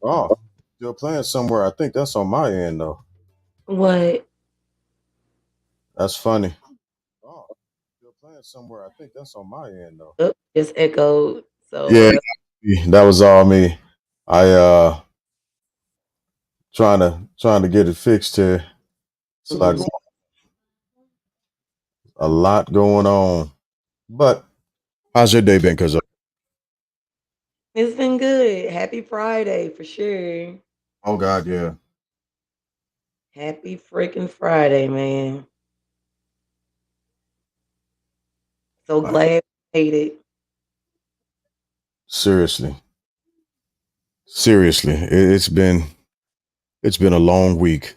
Oh, still playing somewhere. I think that's on my end though. What? That's funny. Oh, still playing somewhere. I think that's on my end though. Oh, just echoed. So Yeah, that was all me. I trying to get it fixed here. It's like mhm. a lot going on. But how's your day been? Cause It's been good. Happy Friday for sure. oh God, yeah. Happy freaking Friday, man. So Like glad we made it. seriously, seriously, it's been a long week.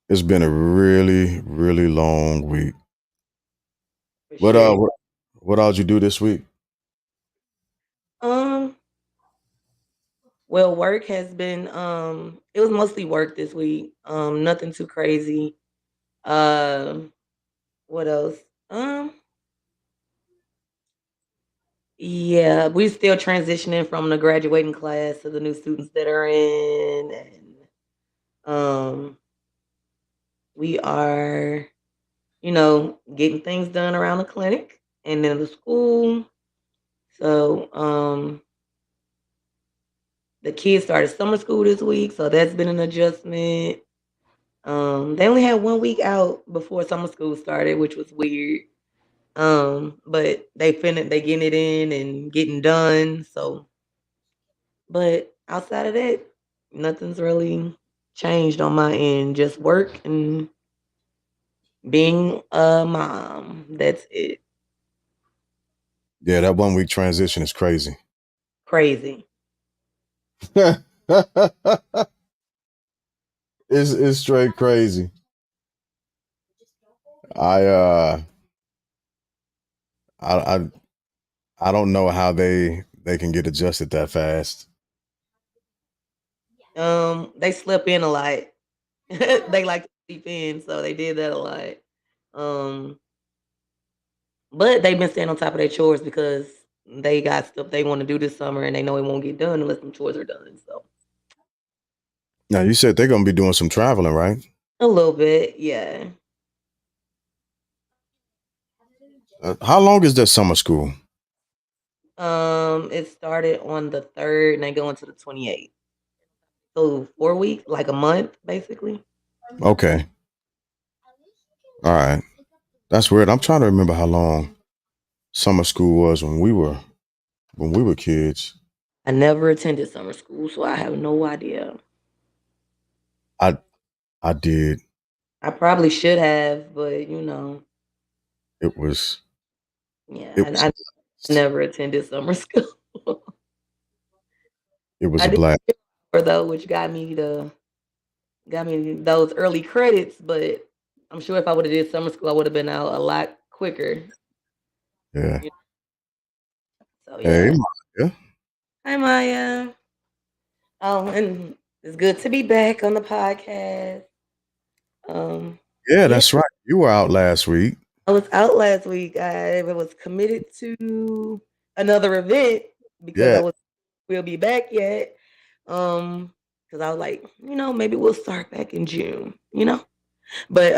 It's been a really really long week. For What sure. what all did you do this week? Um, well, work has been it was mostly work this week. Nothing too crazy. Um, what else? Um, yeah, we still transitioning from the graduating class to the new students that are in, and we are, getting things done around the clinic and then the school. So, the kids started summer school this week, so that's been an adjustment. They only had 1 week out before summer school started, which was weird. But they getting it in and getting done. So, but outside of that, nothing's really changed on my end. Just work and being a mom. That's it. Yeah, that 1 week transition is crazy. Crazy. It's straight crazy. I uh I I I don't know how they can get adjusted that fast. They slept in a lot. They like to sleep in, so they did that a lot. Um, but they've been staying on top of their chores because they got stuff they want to do this summer and they know it won't get done unless some chores are done. So Now you said they're gonna be doing some traveling, right? a little bit, yeah. How long is their summer school? It started on the 3rd and they go into the 28th. So 4 weeks, like a month, basically. Okay, all right. That's weird. I'm trying to remember how long summer school was when we were kids. I never attended summer school, so I have no idea. I I did. I probably should have, but It was yeah, it was I never attended summer school. it was I a did black. though, which got me those early credits, but I'm sure if I would have did summer school, I would have been out a lot quicker. Yeah. You So Hey, yeah. yeah. Hi Maya. Oh, and it's good to be back on the podcast. Yeah, Yeah, that's right. You were out last week. I was out last week. I was committed to another event because I Yeah. was we'll be back yet. Because I was like, maybe we'll start back in June. But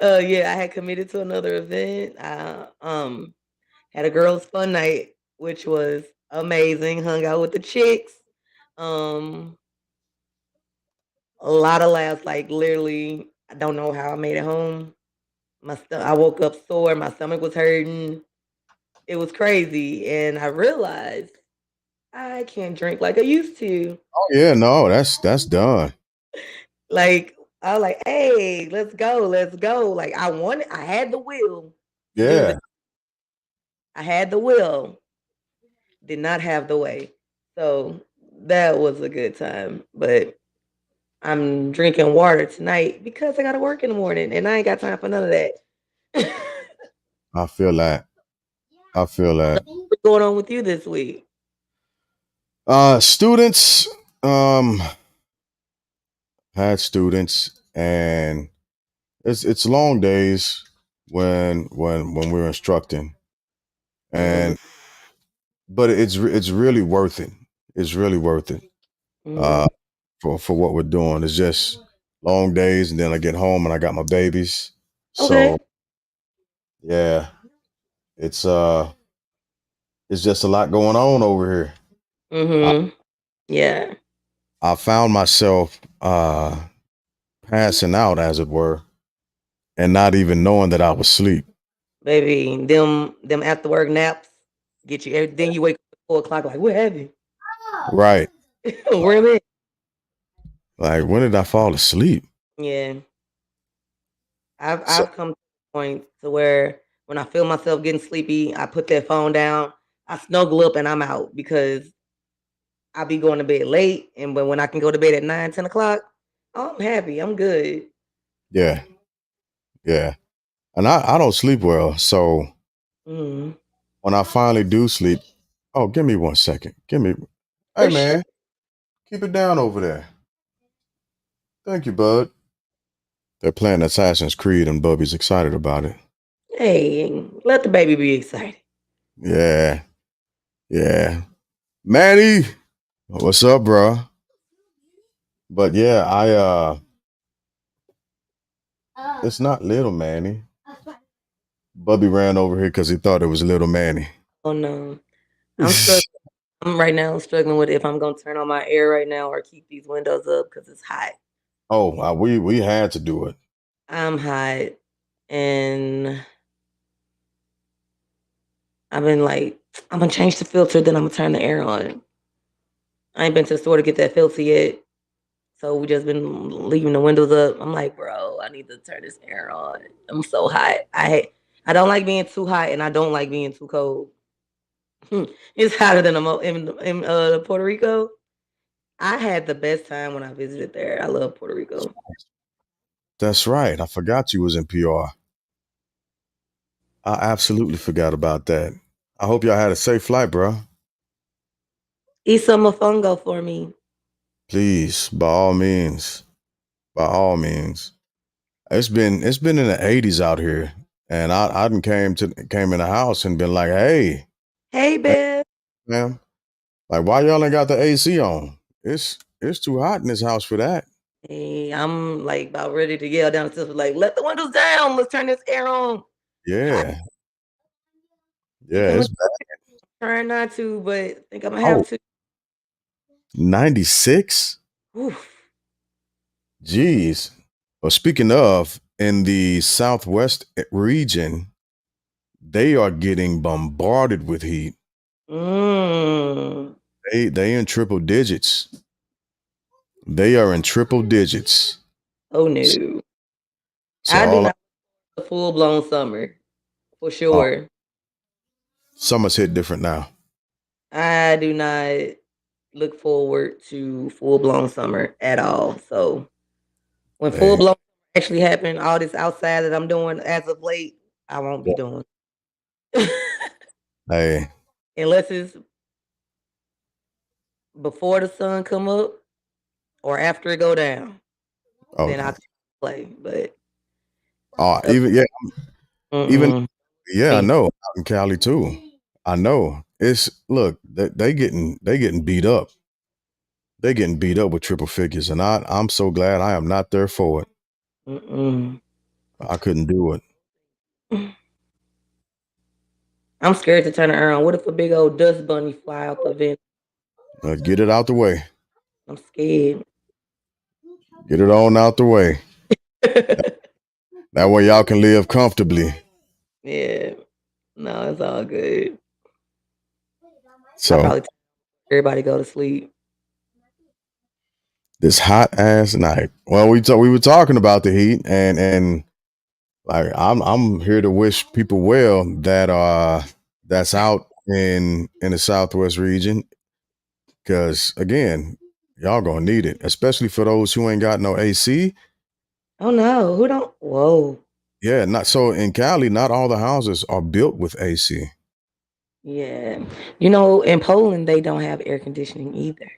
yeah, I had committed to another event. I had a girls' fun night, which was amazing. Hung out with the chicks. Um, a lot of laughs. Like literally, I don't know how I made it home. I woke up sore. My stomach was hurting. It was crazy, and I realized I can't drink like I used to. Oh yeah, no, that's done. Like I was like, "Hey, let's go!" Like I had the will to do this. Yeah. I had the will, did not have the way. So that was a good time. But I'm drinking water tonight because I got to work in the morning, and I ain't got time for none of that. I feel that. I feel that. What's going on with you this week? Students um had students, and it's long days when we're instructing, Mm-hmm. and but it's really worth it. It's really worth it. Uh, Mhm. for what we're doing. It's just long days, and then I get home and I got my babies. So Okay. yeah, it's uh it's just a lot going on over here. I, Mhm. Yeah. I found myself passing out, as it were, and not even knowing that I was asleep. Baby, them after work naps get you then you wake up at 4 o'clock like, "What happened? Right. Where am I?" Like, when did I fall asleep? Yeah. I've So I've come to the point to where when I feel myself getting sleepy, I put that phone down, I snuggle up, and I'm out because I be going to bed late, and when I can go to bed at 9, 10 o'clock, oh, I'm happy, I'm good. yeah, yeah. And I don't sleep well. So Mhm. when I finally do sleep, oh, give me 1 second. Give me, hey For sure. man, keep it down over there. Thank you, bud. They're playing Assassin's Creed, and Bubby's excited about it. Hey, let the baby be excited. Yeah, yeah. Manny, what's up, bro? But yeah, it's not little Manny. Bubby ran over here because he thought it was little Manny. Oh, no. I'm struggling. I'm right now struggling with if I'm gonna turn on my air right now or keep these windows up because it's hot. Oh, we had to do it. I'm hot, and I've been like, I'm gonna change the filter, then I'm gonna turn the air on. I ain't been to the store to get that filter yet, so we just been leaving the windows up. I'm like, bro, I need to turn this air on. I'm so hot. I don't like being too hot, and I don't like being too cold. It's hotter than in Puerto Rico. I had the best time when I visited there. I love Puerto Rico. That's right. I forgot you was in PR. I absolutely forgot about that. I hope y'all had a safe flight, bro. Eat some mofongo for me. Please, by all means, by all means. It's been in the 80s out here, and I done came in the house and been like, hey, Hey, hey, Bev. man, like why y'all ain't got the AC on? It's too hot in this house for that. Hey, I'm like about ready to yell down the stairs, like, let the windows down. Let's turn this air on. Hot. Yeah, Think yeah, I'm it's gonna bad. try not to, but think I'm gonna Oh, have to. 96? Oof. Jeez. Well, speaking of, in the southwest region, they are getting bombarded with heat. Mm. They in triple digits. They are in triple digits. Oh S- no. So I do all not want a full blown summer for oh, sure. summer's hit different now. I do not look forward to full blown summer at all. So when full Hey, blown actually happen, all this outside that I'm doing as of late, I won't be doing. hey, Unless it's before the sun come up or after it go down, oh, then I can play. But oh, up, even yeah, even mm-mm, yeah, I me. know. Out in Cali too. I know. It's look, they getting beat up. They getting beat up with triple figures, and I'm so glad I am not there for it. Mm-mm. I couldn't do it. I'm scared to turn it around. What if a big old dust bunny fly out the vent? Get it out the way. I'm scared. Get it on out the way. That way y'all can live comfortably. Yeah, no, it's all good. I So probably tell everybody go to sleep. this hot ass night. Well, we were talking about the heat, and like I'm here to wish people well that that's out in the southwest region, because again, y'all gonna need it, especially for those who ain't got no AC. Oh no, who don't? Whoa, Yeah, not so in Cali, not all the houses are built with AC. yeah. You know, in Poland they don't have air conditioning either.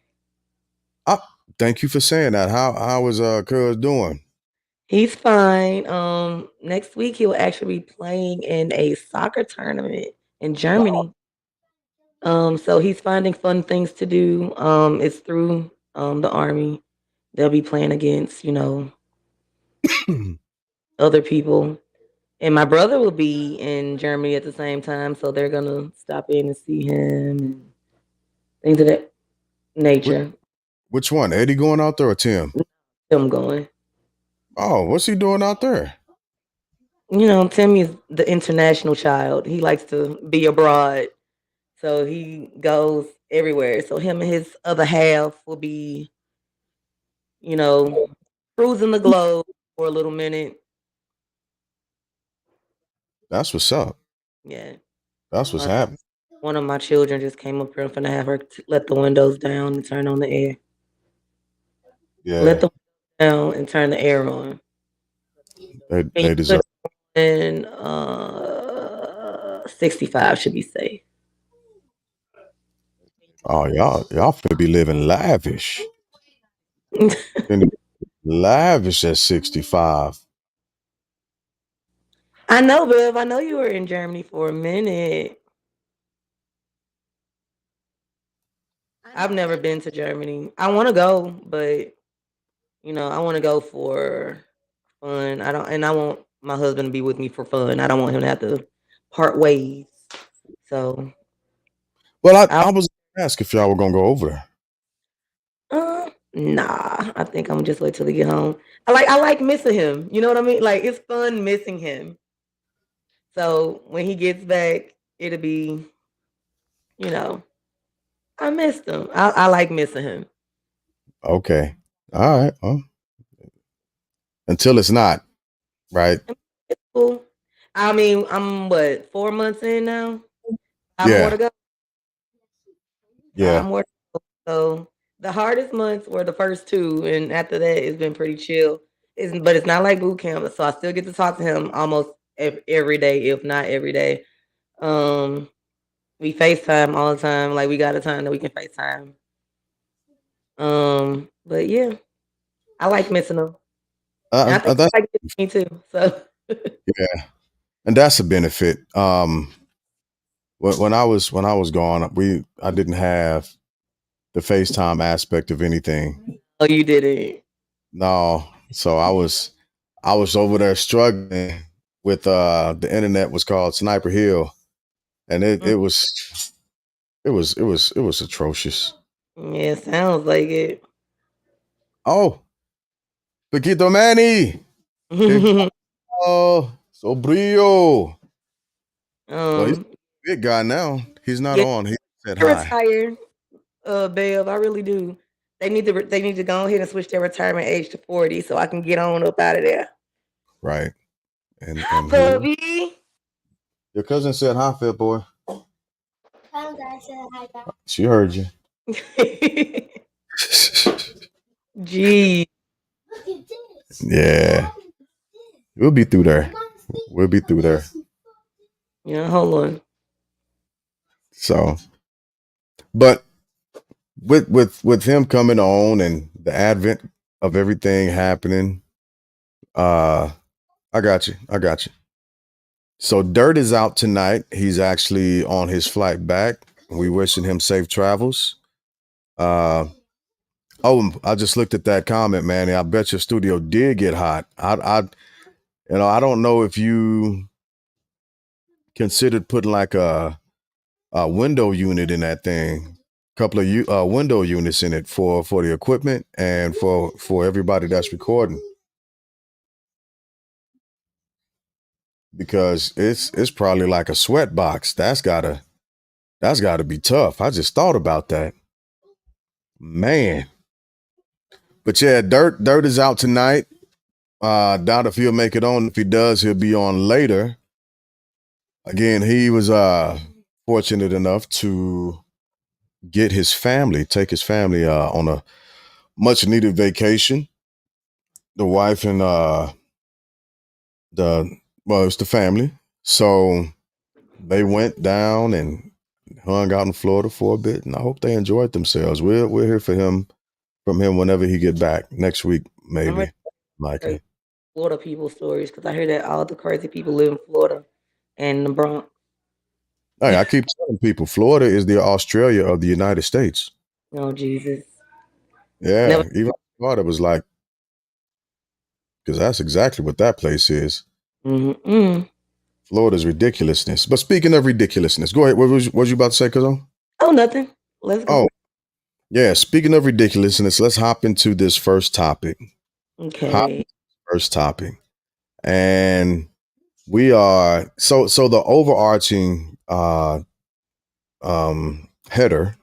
Thank you for saying that. How is Cuz doing? He's fine. Next week he'll actually be playing in a soccer tournament in Oh, Germany. So he's finding fun things to do. It's through the army. They'll be playing against, other people. And my brother will be in Germany at the same time, so they're gonna stop in and see him and things of that Which, nature. which one? Eddie going out there or Tim? Him going. Oh, what's he doing out there? Timmy's the international child. He likes to be abroad. So he goes everywhere. So him and his other half will be, you know, cruising the globe for a little minute. That's what's up. Yeah. That's what's Uh, happening. one of my children just came up here. I'm finna have her let the windows down and turn on the air. Let Yeah, the windows down and turn the air on. Can you they put deserve. in 65 should be safe. Oh, y'all finna be living lavish. Finna be lavish at 65. I know, Bev. I know you were in Germany for a minute. I've never been to Germany. I want to go, but I want to go for fun. I want my husband to be with me for fun. I don't want him to have to part ways. So, Well, I I was gonna ask if y'all were gonna go over there. nah. I think I'm gonna just wait till he get home. I like missing him. You know what I mean? Like it's fun missing him. So when he gets back, it'll be, you know, I missed him. I like missing him. Okay. All right. Well, until it's not, right? It's cool. I mean, I'm what 4 months in now. 5 more to Yeah. go. Yeah. 5 more. So the hardest months were the first two, and after that, it's been pretty chill. But it's not like boot camp, so I still get to talk to him almost every day, if not every day. Um, we FaceTime all the time. Like we got a time that we can FaceTime. But yeah, I like missing him, and I think That, he like missing me too. So yeah, and that's a benefit. When I was gone, I didn't have the FaceTime aspect of anything. oh, you did it. No, so I was over there struggling with the internet was called Sniper Hill, and it was atrocious. Yeah, sounds like it. Oh, Paquito Manny, que oh, sobrio. Well, he's um, a big guy now. He's not yeah, on. He said hi. retire. Bev, I really do. They need to go ahead and switch their retirement age to 40 so I can get on up out of there. Right. And Hi, and he puppy. your cousin said hi, Fit Boy. She heard you. Gee. Yeah. We'll be through there. We'll be through there. Yeah, hold on. So but with him coming on and the advent of everything happening, uh I got you. I got you. So Dirt is out tonight. He's actually on his flight back. We wishing him safe travels. Uh oh, I just looked at that comment, man. I bet your studio did get hot. I don't know if you considered putting like a window unit in that thing. Couple of window units in it for the equipment and for everybody that's recording, because it's probably like a sweat box. That's gotta be tough. I just thought about that, man. But yeah, Dirt is out tonight. Doubt if he'll make it on. If he does, he'll be on later. Again, he was fortunate enough to take his family on a much needed vacation. The wife and it's the family. So they went down and hung out in Florida for a bit, and I hope they enjoyed themselves. We're here for him from him whenever he get back next week, I'm ready maybe, to hear likely. Florida people stories because I hear that all the crazy people live in Florida and the Bronx. Hey, I keep telling people Florida is the Australia of the United States. Oh Jesus. Never. Yeah, even Florida was like, because that's exactly what that place is. Mm-mm. Florida's ridiculousness. But speaking of ridiculousness, go ahead. What was you about to say, Cuzzo? Oh, nothing. Let's go. Oh, yeah. Speaking of ridiculousness, let's hop into this first topic. Hop Okay. into the first topic. And we are so the overarching header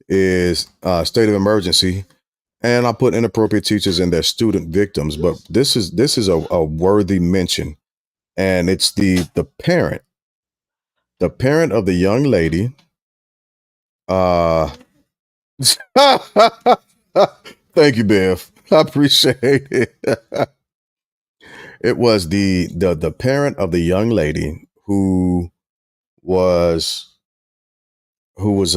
is state of emergency, and I put inappropriate teachers and their student victims. But this is a worthy mention, and it's the parent of the young lady. Uh, thank you, Bev. I appreciate it. It was the parent of the young lady was who was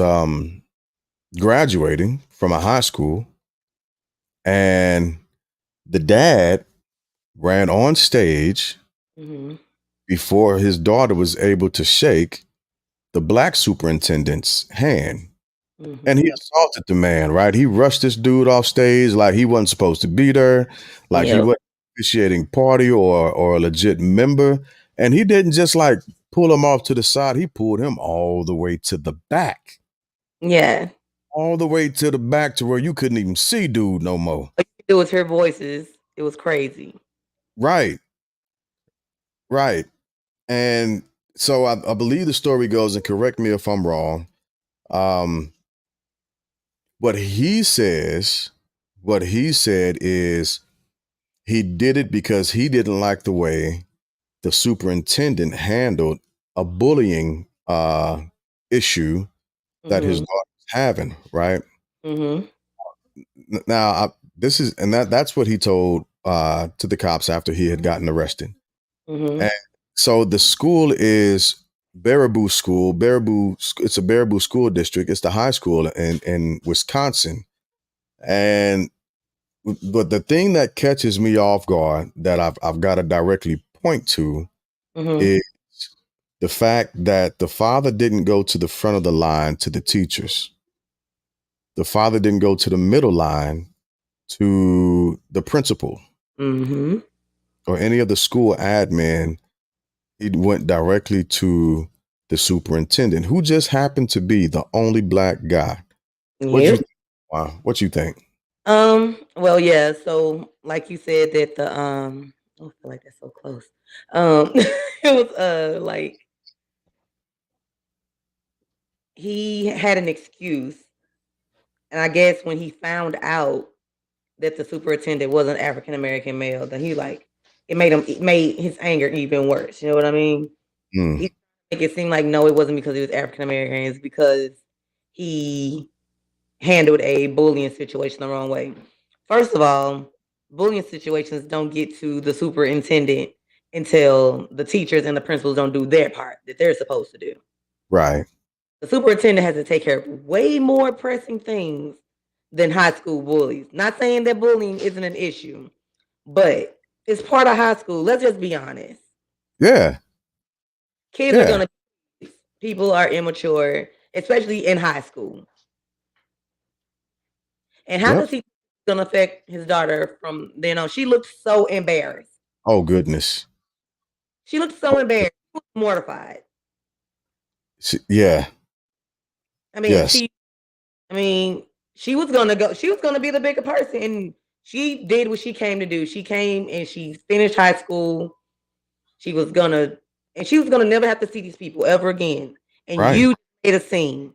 graduating from a high school, and the dad ran on stage Mm-hmm. before his daughter was able to shake the black superintendent's hand. And he Mm-hmm. assaulted the man, right? He rushed this dude off stage like he wasn't supposed to be there, like he Yep. wasn't officiating party or a legit member. And he didn't just like pull him off to the side, he pulled him all the way to the back. Yeah. All the way to the back to where you couldn't even see dude no more. It was her voices. It was crazy. Right, right. And so I believe the story goes, and correct me if I'm wrong. Um, what he says, what he said is he did it because he didn't like the way the superintendent handled a bullying issue that his Mm-hmm. daughter was having. Right Mm-hmm. now, this is and that's what he told to the cops after he had gotten arrested. Mm-hmm. And so the school is Baraboo School. It's a Baraboo school district. It's the high school in Wisconsin. And but the thing that catches me off guard that I've got to directly point to Mm-hmm. is the fact that the father didn't go to the front of the line to the teachers. The father didn't go to the middle line to the principal Mm-hmm. or any of the school admin. He went directly to the superintendent, who just happened to be the only black guy. What you Yep. wow, what you think? Well, yeah, so like you said that I feel like that's so close. It was like he had an excuse, and I guess when he found out that the superintendent was an African American male, then he like it made his anger even worse. You know what I mean? Mm, He make it seem like no, it wasn't because he was African American, it's because he handled a bullying situation the wrong way. First of all, bullying situations don't get to the superintendent until the teachers and the principals don't do their part that they're supposed to do. right. The superintendent has to take care of way more pressing things than high school bullies. Not saying that bullying isn't an issue, but it's part of high school. Let's just be honest. Yeah. Kids are Yeah. gonna people are immature, especially in high school. And how Yep. does he gonna affect his daughter from then on? She looked so embarrassed. Oh goodness. She looked so embarrassed, she was mortified. Yeah. I mean, Yes. she I mean, she was gonna be the bigger person, and she did what she came to do. She came and she finished high school. She was gonna and she was gonna never have to see these people ever again. And Right. you made a scene.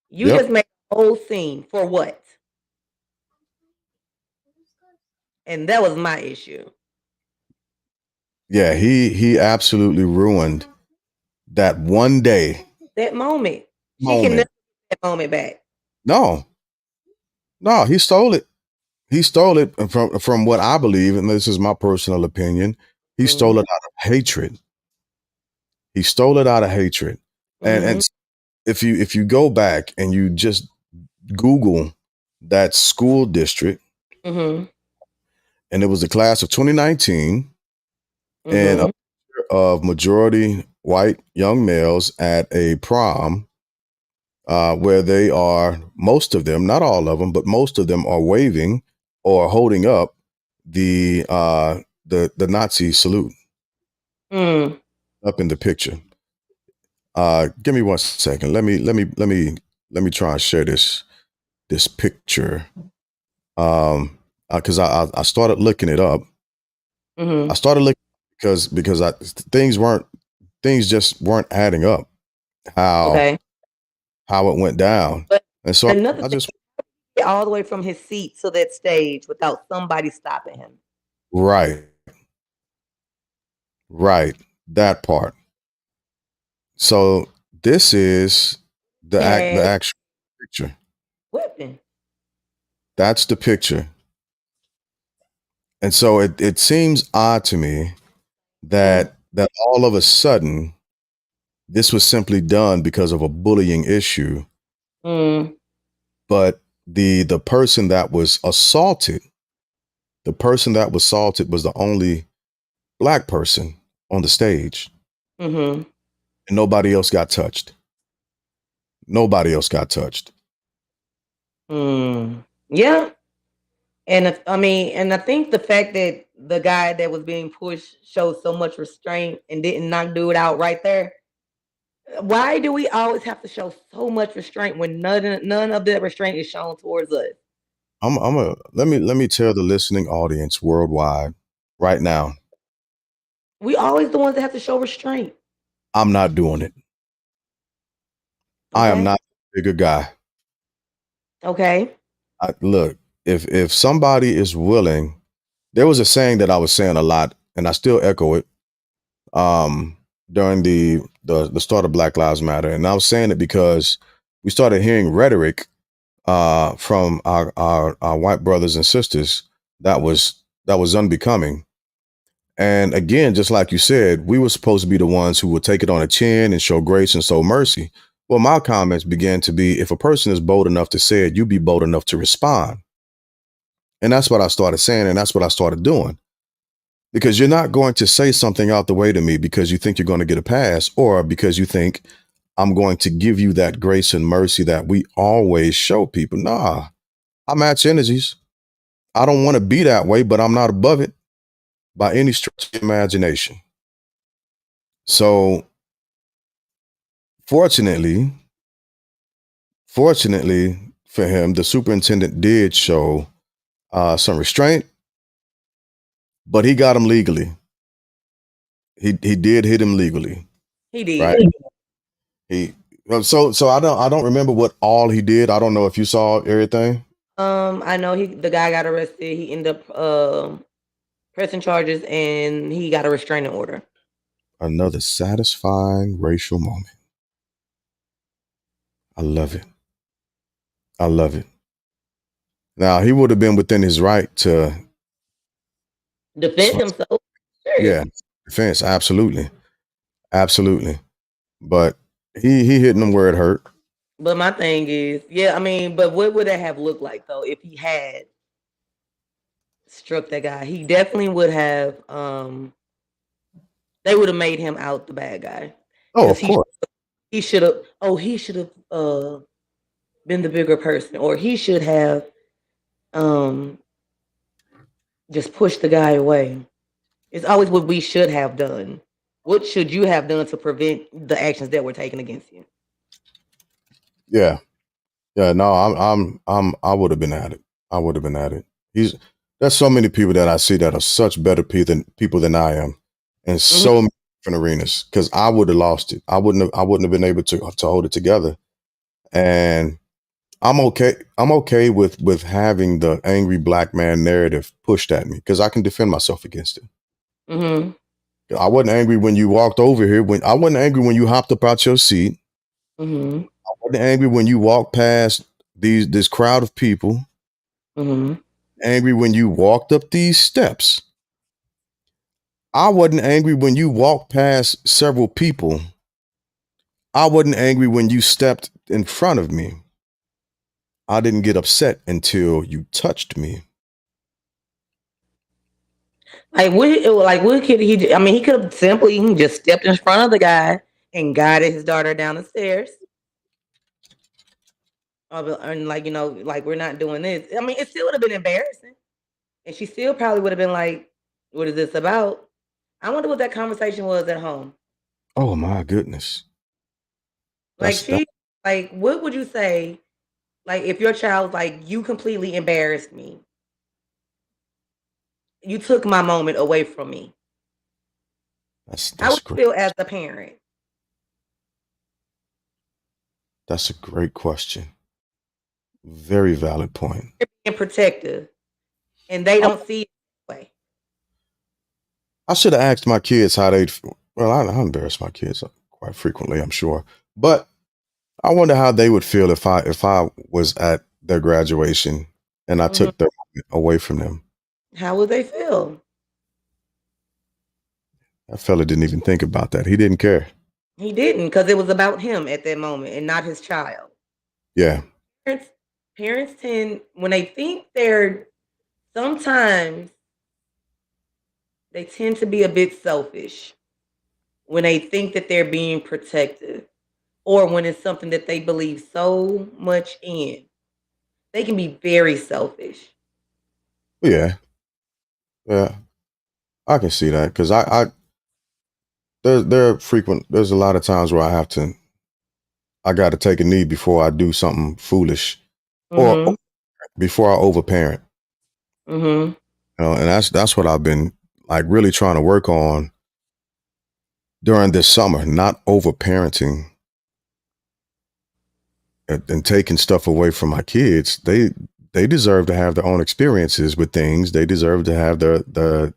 You Yep. just made a whole scene for what? And that was my issue. Yeah. He absolutely ruined that one day That moment. She can moment. never get that moment back. No. No. He stole it. He stole it from what I believe, and this is my personal opinion. He stole Mhm. it out of hatred. He stole it out of hatred. And Mhm. if you go back and you just Google that school district, Mhm. and it was the class of 2019, and a Mhm. of majority white young males at a prom, where they are, most of them, not all of them, but most of them are waving or holding up the Nazi salute Mm. up in the picture. Give me 1 second. Let me try and share this picture. Because I started looking it up. I Mhm. started looking because things just weren't adding up how Okay. how it went down, But and so another I thing, just all the way from his seat to that stage without somebody stopping him. right, right, that part. So this is the Had actual picture. weapon. That's the picture, and so it seems odd to me Mm. that all of a sudden this was simply done because of a bullying issue, Mm. but the person that was assaulted, the person that was assaulted was the only black person on the stage, Mhm. and nobody else got touched. Nobody else got touched. Mm. Yeah. And if, I mean, and I think the fact that the guy that was being pushed showed so much restraint and didn't knock dude out right there. Why do we always have to show so much restraint when none of the restraint is shown towards us? I'm a let me tell the listening audience worldwide right now. We always the ones that have to show restraint. I'm not doing it. I am Okay. not a bigger guy. Okay. Look, if somebody is willing, there was a saying that I was saying a lot, and I still echo it. During the start of Black Lives Matter, and I was saying it because we started hearing rhetoric from our white brothers and sisters that was unbecoming. And again, just like you said, we were supposed to be the ones who would take it on the chin and show grace and show mercy. Well, my comments began to be, if a person is bold enough to say it, you be bold enough to respond. And that's what I started saying, and that's what I started doing. Because you're not going to say something out the way to me because you think you're going to get a pass, or because you think I'm going to give you that grace and mercy that we always show people. Nah, I match energies. I don't want to be that way, but I'm not above it by any stretch of the imagination. So fortunately, fortunately for him, the superintendent did show some restraint, but he got him legally. He did hit him legally, He right? did. He so I don't remember what all he did. I don't know if you saw everything. I know the guy got arrested. He ended up pressing charges and he got a restraining order. Another satisfying racial moment. I love it. I love it. Now he would have been within his right to Defend swing. himself. Sure. Yeah, defense, absolutely, absolutely. But he hitting them where it hurt. But my thing is, yeah, I mean, but what would it have looked like though if he had struck that guy? He definitely would have they would have made him out the bad guy. Oh, Because of course. he should have he should have been the bigger person, or he should have um just pushed the guy away. It's always what we should have done. What should you have done to prevent the actions that were taken against you? Yeah, yeah. No, I would have been at it. I would have been at it. He's There's so many people that I see that are such better people than I am, in Mhm. so many different arenas. Because I would have lost it. I wouldn't have been able to hold it together. And I'm okay. I'm okay with having the angry black man narrative pushed at me because I can defend myself against it. Mhm. I wasn't angry when you walked over here. When I wasn't angry when you hopped up out your seat. Mhm. I wasn't angry when you walked past this crowd of people. Mhm. Angry when you walked up these steps. I wasn't angry when you walked past several people. I wasn't angry when you stepped in front of me. I didn't get upset until you touched me. What could he? I mean, he could have simply just stepped in front of the guy and guided his daughter down the stairs. And like we're not doing this. I mean, it still would have been embarrassing, and she still probably would have been like, "What is this about?" I wonder what that conversation was at home. Oh my goodness. Like That what would you say? Like if your child's like, "You completely embarrassed me. You took my moment away from me." How that's would great. you feel as a parent? That's a great question. Very valid point. You're being protective, and they I, don't see it that way. I should have asked my kids how they'd. Well, I embarrass my kids quite frequently, I'm sure, but I wonder how they would feel if I was at their graduation and I Mhm. took them away from them. How would they feel? That fella didn't even think about that. He didn't care. He didn't, because it was about him at that moment and not his child. Yeah. Parents, parents tend when they think they're sometimes they tend to be a bit selfish when they think that they're being protective or when it's something that they believe so much in. They can be very selfish. Yeah. Yeah. I can see that because there are frequent. There's a lot of times where I got to take a knee before I do something foolish or Mhm. before I overparent. Mhm. And that's what I've been like really trying to work on during this summer, not overparenting and taking stuff away from my kids. They deserve to have their own experiences with things. They deserve to have their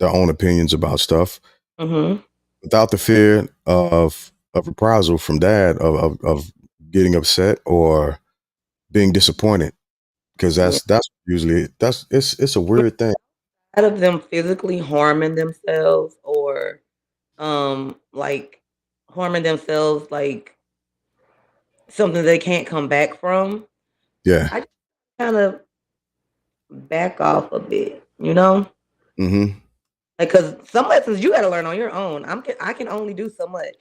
own opinions about stuff Mhm. without the fear of reprisal from dad of getting upset or being disappointed because Yeah. that's usually that's it's a weird thing. Out of them physically harming themselves or like harming themselves like something they can't come back from. Yeah. I kind of back off a bit, you know? Hmm. Because some lessons you gotta learn on your own. I can only do so much.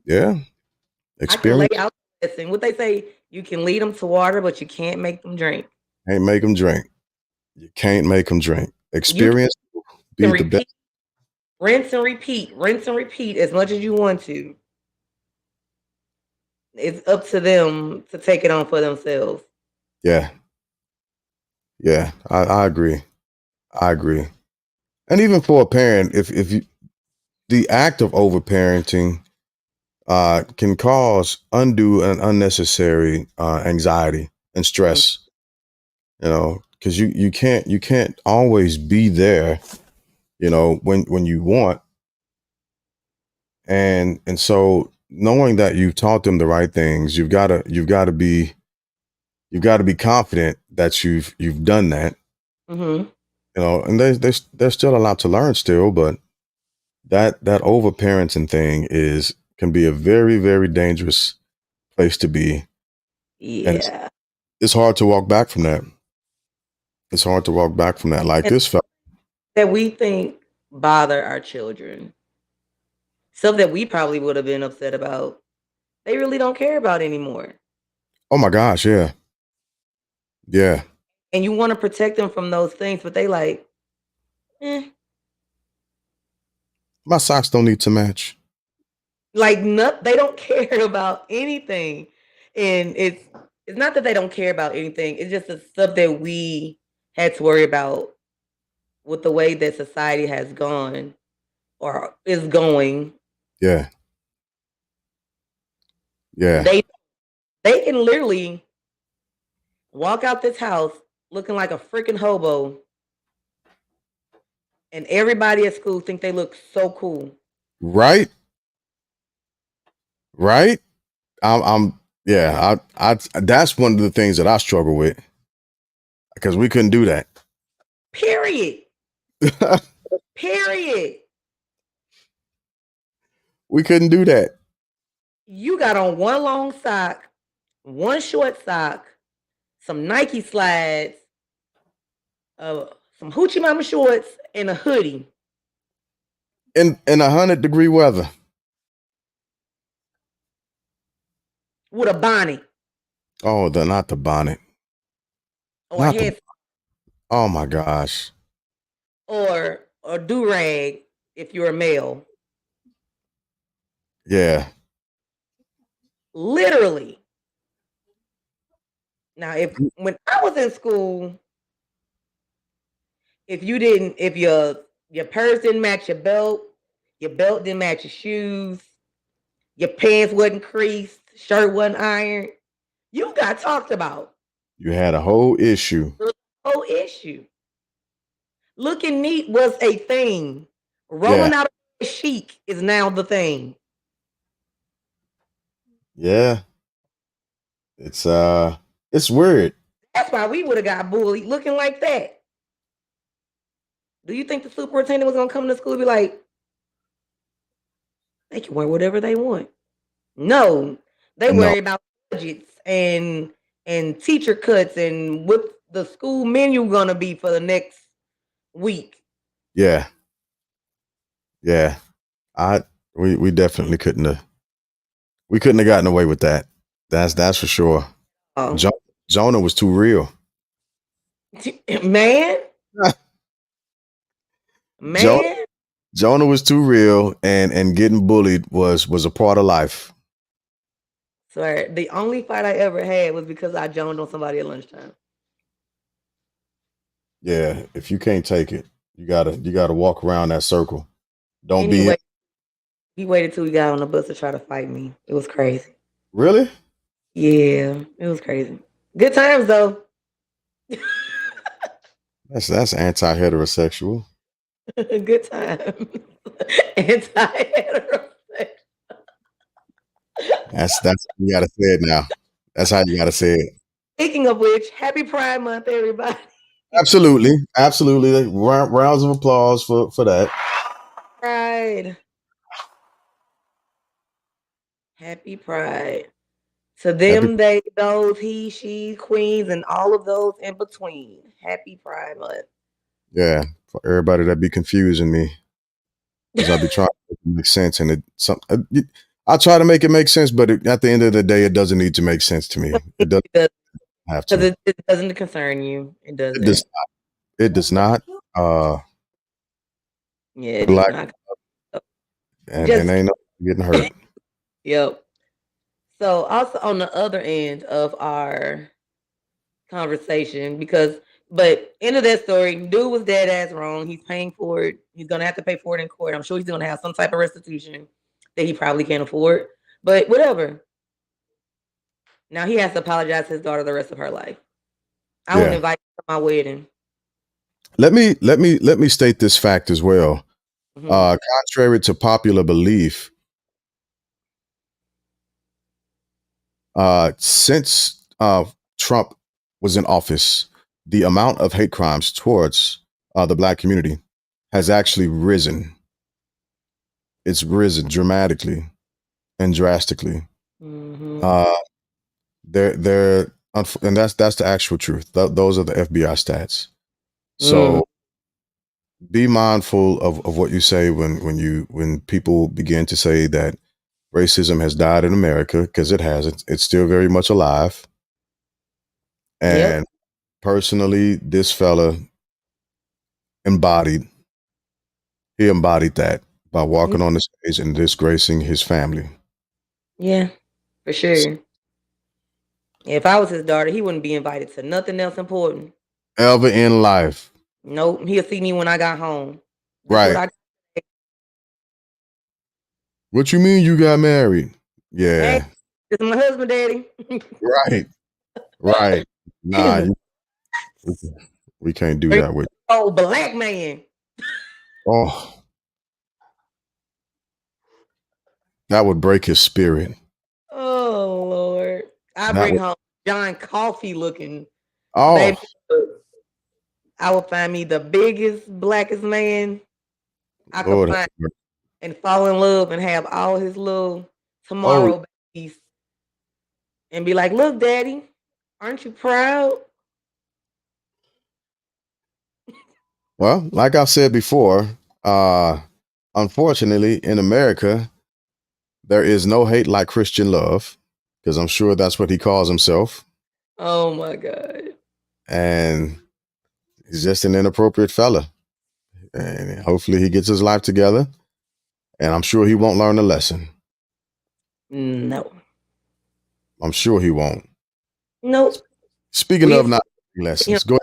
Yeah. I can lay Experience out the lesson. What they say, you can lead them to water, but you can't make them drink. can't make them drink. You can't make them drink. You Experience can be the best. repeat, rinse and repeat as much as you want to. It's up to them to take it on for themselves. Yeah. Yeah. I agree. I agree. And even for a parent, if you the act of overparenting can cause undue and unnecessary anxiety and Mm. stress. Because you can't always be there. When you want, and so knowing that you've taught them the right things, you've got to be confident that you've done that. Mhm. And there's still a lot to learn still, but that overparenting thing is can be a very very dangerous place to be, and Yeah. it's hard to walk back from that. It's hard to walk back from that. Like And this felt. that we think bother our children. Stuff that we probably would have been upset about. They really don't care about anymore. Oh my gosh, yeah, yeah. And you want to protect them from those things, but they like, eh. My socks don't need to match. Like not they don't care about anything. And it's not that they don't care about anything. It's just the stuff that we had to worry about with the way that society has gone or is going. Yeah, yeah. They they can literally walk out this house looking like a freaking hobo and everybody at school think they look so cool. Right, right. Yeah. That's one of the things that I struggle with because we couldn't do that. Period. Period. We couldn't do that. You got on one long sock, one short sock, some Nike slides, uh, some hoochie mama shorts and a hoodie In 100-degree weather. with a bonnet Oh, not the bonnet. or a Not the. head Oh my gosh. or a do rag if you're a male. Yeah. Literally. Now, if when I was in school, if your purse didn't match your belt didn't match your shoes, your pants wasn't creased, shirt wasn't ironed, you got talked about. You had a whole issue. Whole issue. Looking neat was a thing. Yeah. Rolling out of chic is now the thing. Yeah. It's weird. That's why we would have got bullied looking like that. Do you think the superintendent was gonna come to school and be like, they can wear whatever they want? No, they No. worry about budgets and teacher cuts and what the school menu gonna be for the next week. Yeah. Yeah. I we definitely couldn't have gotten away with that. That's for sure. Oh Jo- Jonah was too real. man, Jonah man. Jonah was too real, and getting bullied was a part of life. Sorry, the only fight I ever had was because I joned on somebody at lunchtime. Yeah, if you can't take it, you gotta walk around that circle. Don't be in. Anyway, he waited till we got on the bus to try to fight me. It was crazy. Really? Yeah, it was crazy. Good times though. That's anti-heterosexual. Good times. Anti-heterosexual. That's you gotta say it now. That's how you gotta say it. Speaking of which, happy Pride Month, everybody. Absolutely, absolutely. Rounds of applause for that. Pride. Happy Pride. To Happy, them, they, those, he, she, queens, and all of those in between. Happy Pride Month. yeah. For everybody that be confusing me, because I be trying to make it make sense, and I try to make it make sense, but at the end of the day, it doesn't need to make sense to me. It doesn't Because have to. it doesn't concern you. It It does. doesn't. It does not. Yeah, it do Black, not. and Just ain't no getting hurt. yep. So also on the other end of our conversation, but end of that story, dude was dead ass wrong. He's paying for it. He's gonna have to pay for it in court. I'm sure he's gonna have some type of restitution that he probably can't afford. But whatever. Now he has to apologize to his daughter the rest of her life. I wouldn't Yeah. invite him to my wedding. Let me state this fact as well. Mhm. Contrary to popular belief, since Trump was in office, the amount of hate crimes towards the black community has actually risen. It's risen dramatically and drastically. Mhm. Uh, and that's the actual truth. Those are the FBI stats. Mm. So be mindful of what you say when people begin to say that racism has died in America, because it hasn't. It's still very much alive. Yep. And personally, this fella embodied he embodied that by Mm. walking on the stage and disgracing his family. Yeah, for sure. If I was his daughter, he wouldn't be invited to nothing else important. Ever in life. Nope. He'll see me when I got home. This what Right. I What you mean you got married? hey, Yeah. this is my husband, daddy. Right. Right. Nah, we we can't do that with. Oh, black man. Oh, that would break his spirit. Oh Lord. I That bring would. home John Coffee looking baby. Oh, I will find me the biggest, blackest man I could Lord have find mercy. and fall in love and have all his little Oh, tomorrow babies and be like, look, daddy, aren't you proud? Well, like I said before, uh, unfortunately, in America, there is no hate like Christian love, because I'm sure that's what he calls himself. Oh my god. And he's just an inappropriate fella. And hopefully he gets his life together. And I'm sure he won't learn a lesson. No. I'm sure he won't. Nope. Speaking We of have not seen him lessons, go ahead.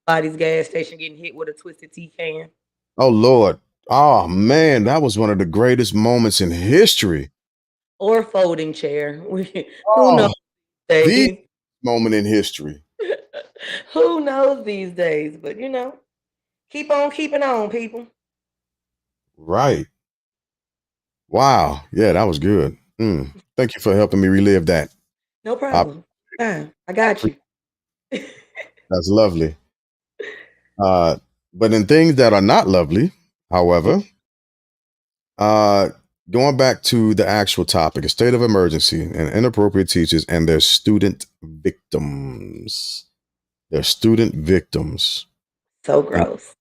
body's gas station getting hit with a twisted tea can. Oh, Lord. Oh, man. That was one of the greatest moments in history. Or folding chair. Who knows Oh, the these days? moment in history. Who knows these days? But keep on keeping on, people. Right. Wow. Yeah, that was good. Thank you for helping me relive that. No I, problem. Fine. I got you. that's lovely. Uh, but in things that are not lovely, however, uh, going back to the actual topic, a state of emergency and inappropriate teachers and their student victims. Their student victims. So And gross.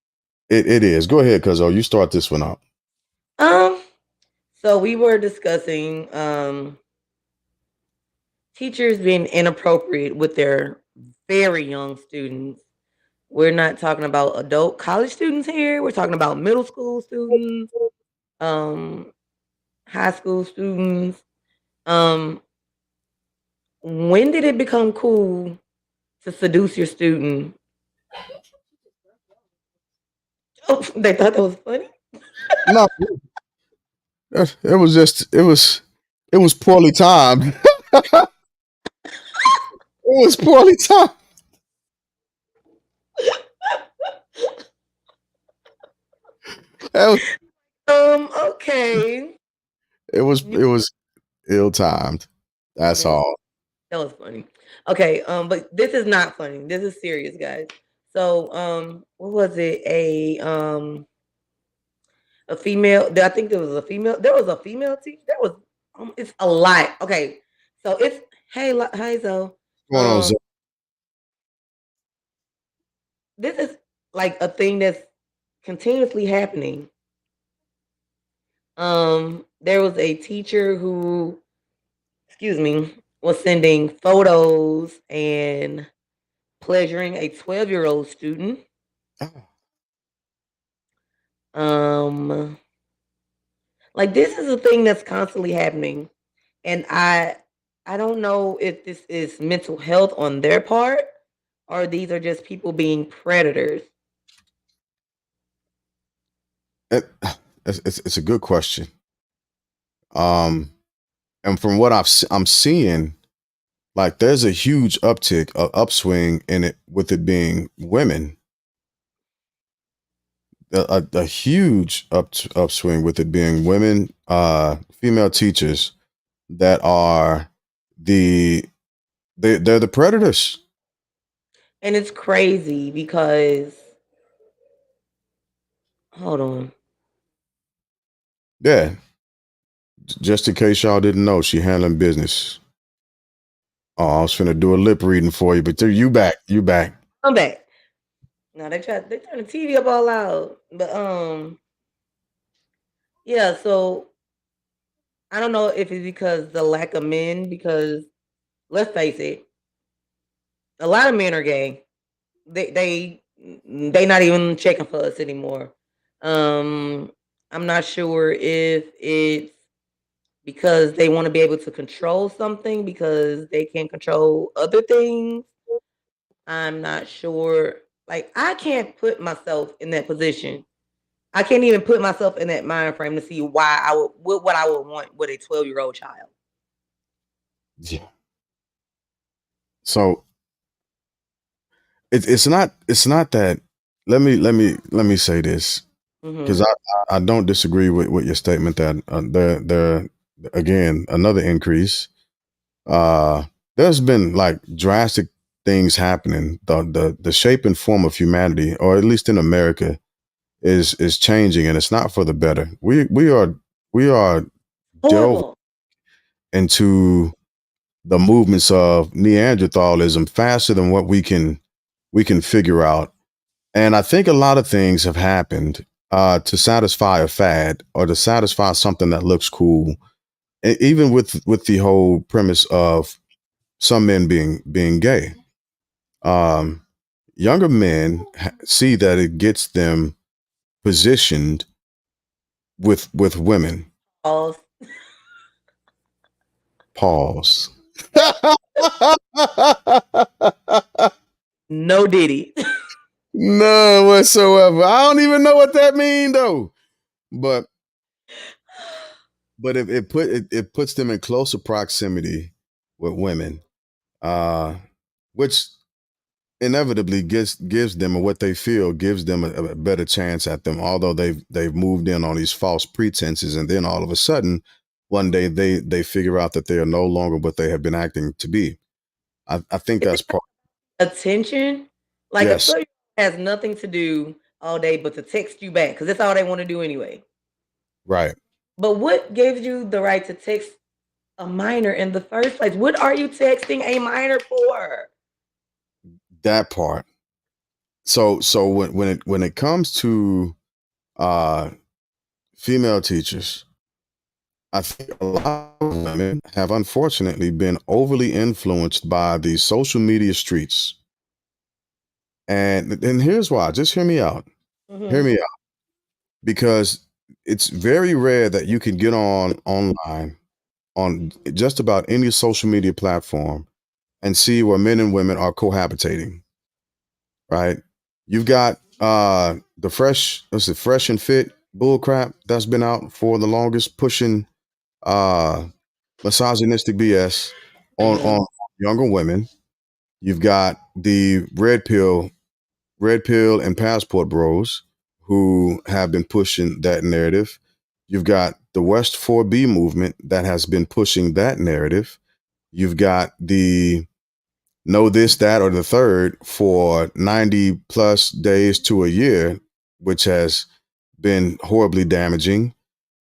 it is. Go ahead, cuz you start this one out. Um, so we were discussing teachers being inappropriate with their very young students. We're not talking about adult college students here. We're talking about middle school students, um, high school students. Um, when did it become cool to seduce your student? Oh, they thought that was funny. No, it was just it was poorly timed. It was poorly timed. That was- Okay. it was ill timed. That's That was all. that was funny. Okay, but this is not funny. This is serious, guys. So, what was it? A female. I think there was a female. There was a female teacher. There was. It's a lot. Okay, so it's hey Zo. What's going on, Um, Zach? this is like a thing that's continuously happening. There was a teacher who, excuse me, was sending photos and pleasuring a 12-year-old student. Um, like this is a thing that's constantly happening, and I don't know if this is mental health on their part or these are just people being predators. It, it's a good question. Um, and from what I'm seeing, like there's a huge uptick, a upswing in it with it being women. A huge upswing with it being women, female teachers that are the they're the predators. And it's crazy because hold on. Yeah, just in case y'all didn't know, she handling business. Oh, I was finna do a lip reading for you, but you back, you back. I'm back. No, they turn the TV up all loud. But yeah, so I don't know if it's because the lack of men, because let's face it, a lot of men are gay. They not even checking for us anymore. Um, I'm not sure if it's because they want to be able to control something because they can't control other things. I'm not sure. Like I can't put myself in that position. I can't even put myself in that mind frame to see why I would what I would want with a 12-year-old child. Yeah. So it's not that. Let me say this because Hmm. I don't disagree with your statement that the again another increase. Uh, there's been like drastic things happening. The shape and form of humanity, or at least in America, is changing, and it's not for the better. We are delving Horrible. into the movements of Neanderthalism faster than what we can figure out. And I think a lot of things have happened to satisfy a fad or to satisfy something that looks cool. Even with the whole premise of some men being gay, um, younger men see that it gets them positioned with women. Pause. Pause. No diddy. None whatsoever. I don't even know what that mean though. But it puts them in closer proximity with women, uh, which inevitably gives them, or what they feel gives them a better chance at them. Although they've moved in on these false pretenses, and then all of a sudden, one day they figure out that they are no longer what they have been acting to be. I think Is that's it part. attention? Like a Yes, 12 has nothing to do all day but to text you back because that's all they want to do anyway. right. But what gives you the right to text a minor in the first place? What are you texting a minor for? That part. So when it comes to uh, female teachers, I think a lot of women have unfortunately been overly influenced by the social media streets. And here's why. Just hear me out. Hear Mhm. me out. Because it's very rare that you can get on online on just about any social media platform and see where men and women are cohabitating, right? You've got fresh and fit bullcrap that's been out for the longest, pushing uh misogynistic BS Mhm. on younger women. You've got the red pill and passport bros who have been pushing that narrative. You've got the West 4B movement that has been pushing that narrative. You've got the know this, that, or the third for 90 plus days to a year, which has been horribly damaging.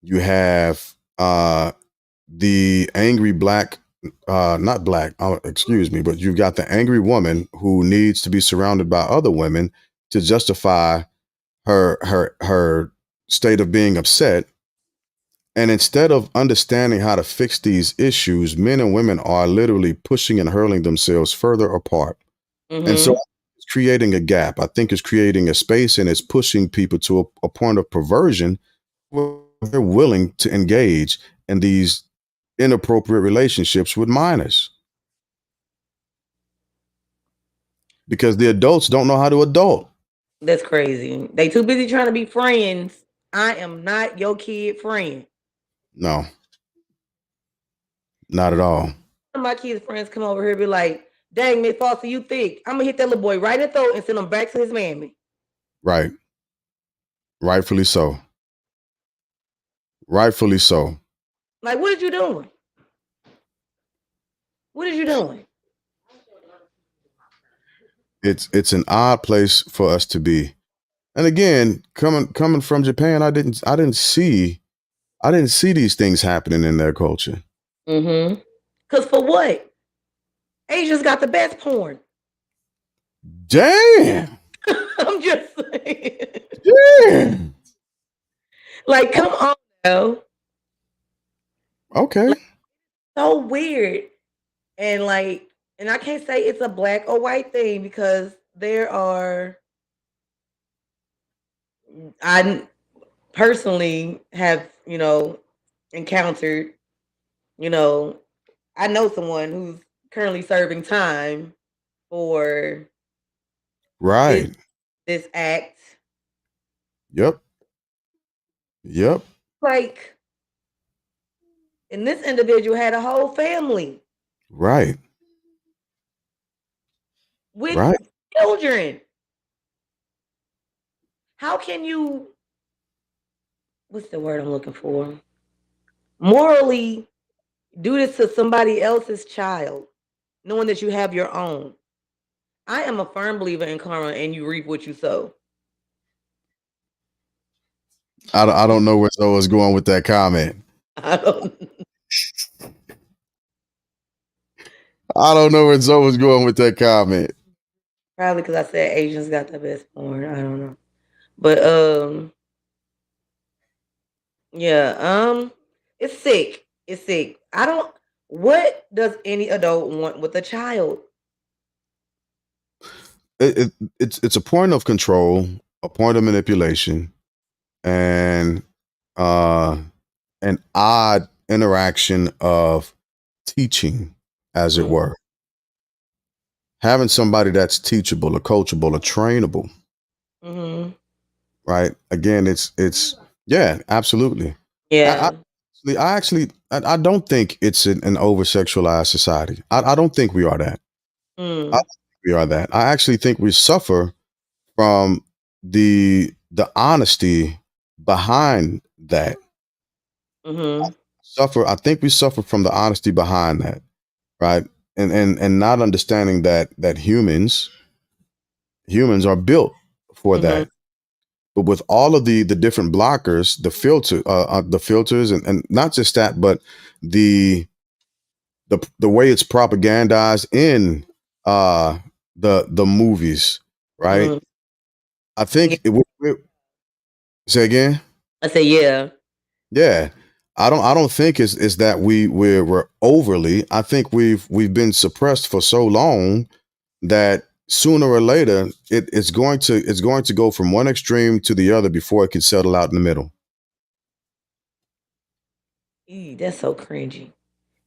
You have the angry black, not black, excuse me, but you've got the angry woman who needs to be surrounded by other women to justify her state of being upset. And instead of understanding how to fix these issues, men and women are literally pushing and hurling themselves further apart. And so Mhm. it's creating a gap. I think it's creating a space, and it's pushing people to a point of perversion where they're willing to engage in these inappropriate relationships with minors because the adults don't know how to adult. That's crazy. They too busy trying to be friends. I am not your kid friend. No, not at all. One of my kids' friends come over here and be like, dang, Miss Foster, you thick. I'm gonna hit that little boy right in the throat and send him back to his mammy. Right. Rightfully so. Rightfully so. Like, what are you doing? What are you doing? It's an odd place for us to be. And again, coming from Japan, I didn't see these things happening in their culture. Mm-hmm. Cause for what? Asia's got the best porn. Damn. I'm just saying. Damn. Like, come on now. Okay. Like, so weird. And like, and I can't say it's a black or white thing because there are I personally have, encountered, you know, I know someone who's currently serving time for this Right. this act. Yep. Yep. Like, and this individual had a whole family Right. with Right. children. How can you, what's the word I'm looking for? Morally do this to somebody else's child, knowing that you have your own. I am a firm believer in karma and you reap what you sow. I don't know where Zoe was going with that comment. I don't I don't know where Zoe was going with that comment. Probably because I said Asians got the best porn. I don't know. But yeah, it's sick. It's sick. I don't what does any adult want with a child? It's a point of control, a point of manipulation, and uh, an odd interaction of teaching, as it Mhm, were. Having somebody that's teachable or coachable or trainable, mhm. right? Again, it's yeah, absolutely. I Yeah. I don't think it's an over sexualized society. I don't think we are that. I don't Mm, think we are that. I actually think we suffer from the honesty behind that. mhm, I think we suffer from the honesty behind that, right? And not understanding that humans are built for mhm, that. But with all of the different blockers, the filters, and not just that, but the the way it's propagandized in uh the movies, right? mhm. I Yeah. think say again. I say yeah. Yeah. I don't think it's that we're overly. I think we've been suppressed for so long that sooner or later it's going to go from one extreme to the other before it can settle out in the middle. That's so cringy.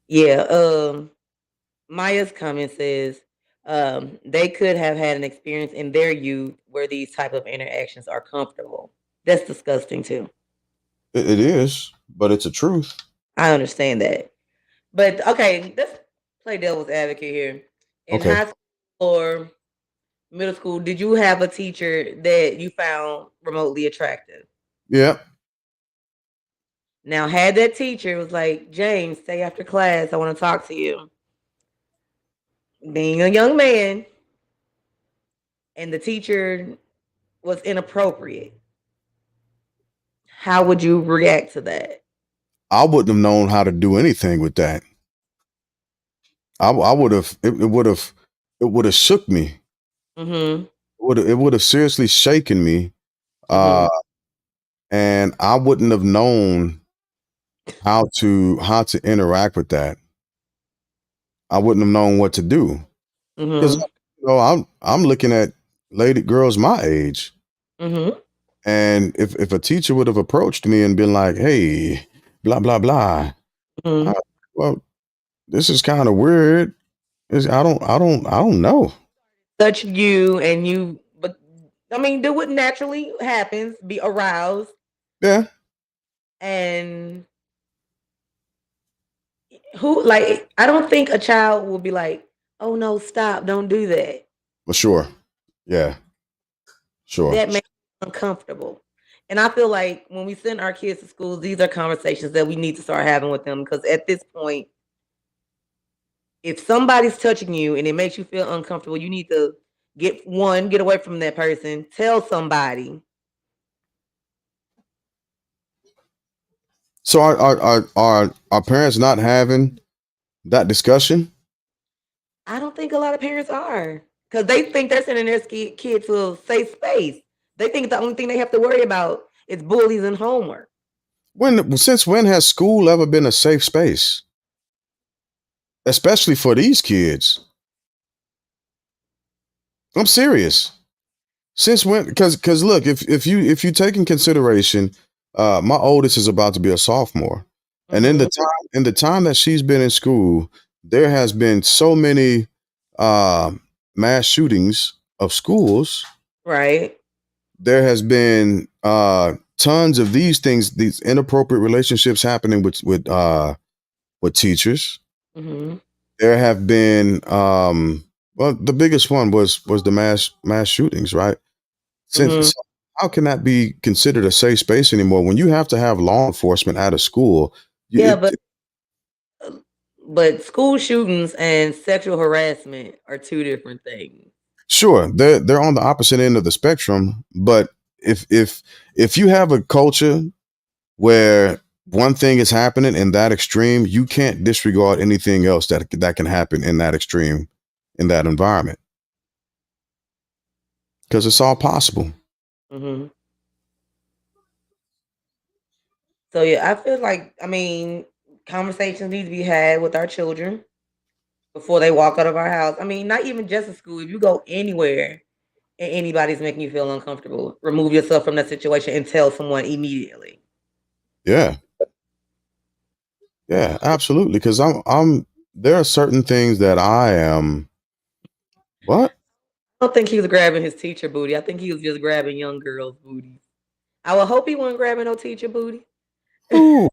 Yeah. Maya's comment says they could have had an experience in their youth where these type of interactions are comfortable. That's disgusting too. It is, but it's a truth. I understand that. But okay, let's play devil's advocate here. In Okay. high school or middle school, did you have a teacher that you found remotely attractive? Yeah. Now, had that teacher was like, James, stay after class. I want to talk to you. Being a young man and the teacher was inappropriate, how would you react to that? I wouldn't have known how to do anything with that. I would have it would have shook me. Mhm. It would have seriously shaken me. Uh Mhm. and I wouldn't have known how to interact with that. I wouldn't have known what to do. Because Mhm. I'm looking at lady girls my age. Mhm. And if a teacher would have approached me and been like, "Hey, blah blah blah," I, Mhm. well, this is kind of weird. I don't know. Touch you and you, but I mean, do what naturally happens, be aroused, Yeah, and who like I don't think a child will be like, "Oh no, stop, don't do that." for sure. Yeah, sure. That makes me uncomfortable. And I feel like when we send our kids to schools, these are conversations that we need to start having with them because at this point, if somebody's touching you and it makes you feel uncomfortable, you need to get away from that person, tell somebody. So are parents not having that discussion? I don't think a lot of parents are because they think they're sending their kid to a safe space. They think the only thing they have to worry about is bullies and homework. Since when has school ever been a safe space, especially for these kids? I'm serious. Since when? Because look, if you take in consideration, my oldest is about to be a sophomore, and Mhm. in the time that she's been in school, there has been so many uh, mass shootings of schools. Right. There has been tons of these things, these inappropriate relationships happening with teachers. Mhm. There have been well, the biggest one was the mass shootings, right? Mhm. So how can that be considered a safe space anymore when you have to have law enforcement at a school? You, Yeah, it, but school shootings and sexual harassment are two different things. sure, they're on the opposite end of the spectrum, but if you have a culture where one thing is happening in that extreme, you can't disregard anything else that can happen in that extreme in that environment. because it's all possible. Hmm. So yeah, I feel like conversations need to be had with our children before they walk out of our house. I mean, not even just at school. If you go anywhere and anybody's making you feel uncomfortable, remove yourself from that situation and tell someone immediately. Yeah, yeah, absolutely. Because I'm there are certain things that I am. What? I don't think he was grabbing his teacher booty. I think he was just grabbing young girls' booties. I would hope he wasn't grabbing no teacher booty. Ooh,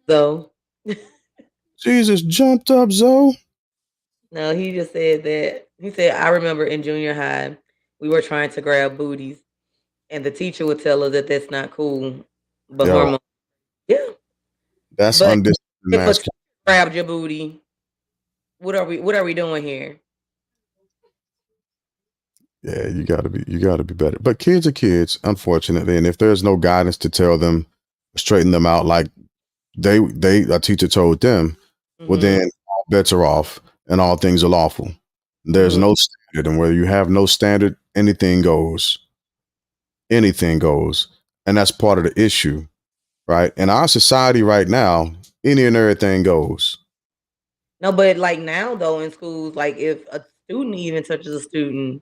So Jesus jumped up, Zoe. no, he just said that. He said, I remember in junior high, we were trying to grab booties, and the teacher would tell us that that's not cool. But Yo, hormone, yeah. that's But undisciplined if a teacher masculine. grabbed your booty, what are we doing here? Yeah, you gotta be better. But kids are kids, unfortunately, and if there's no guidance to tell them, straighten them out, like they a teacher told them, well Hmm. then all bets are off and all things are lawful. There's Hmm. no standard, and where you have no standard, anything goes. Anything goes, and that's part of the issue, right? In our society right now, any and everything goes. No, but like now though in schools, like if a student even touches a student,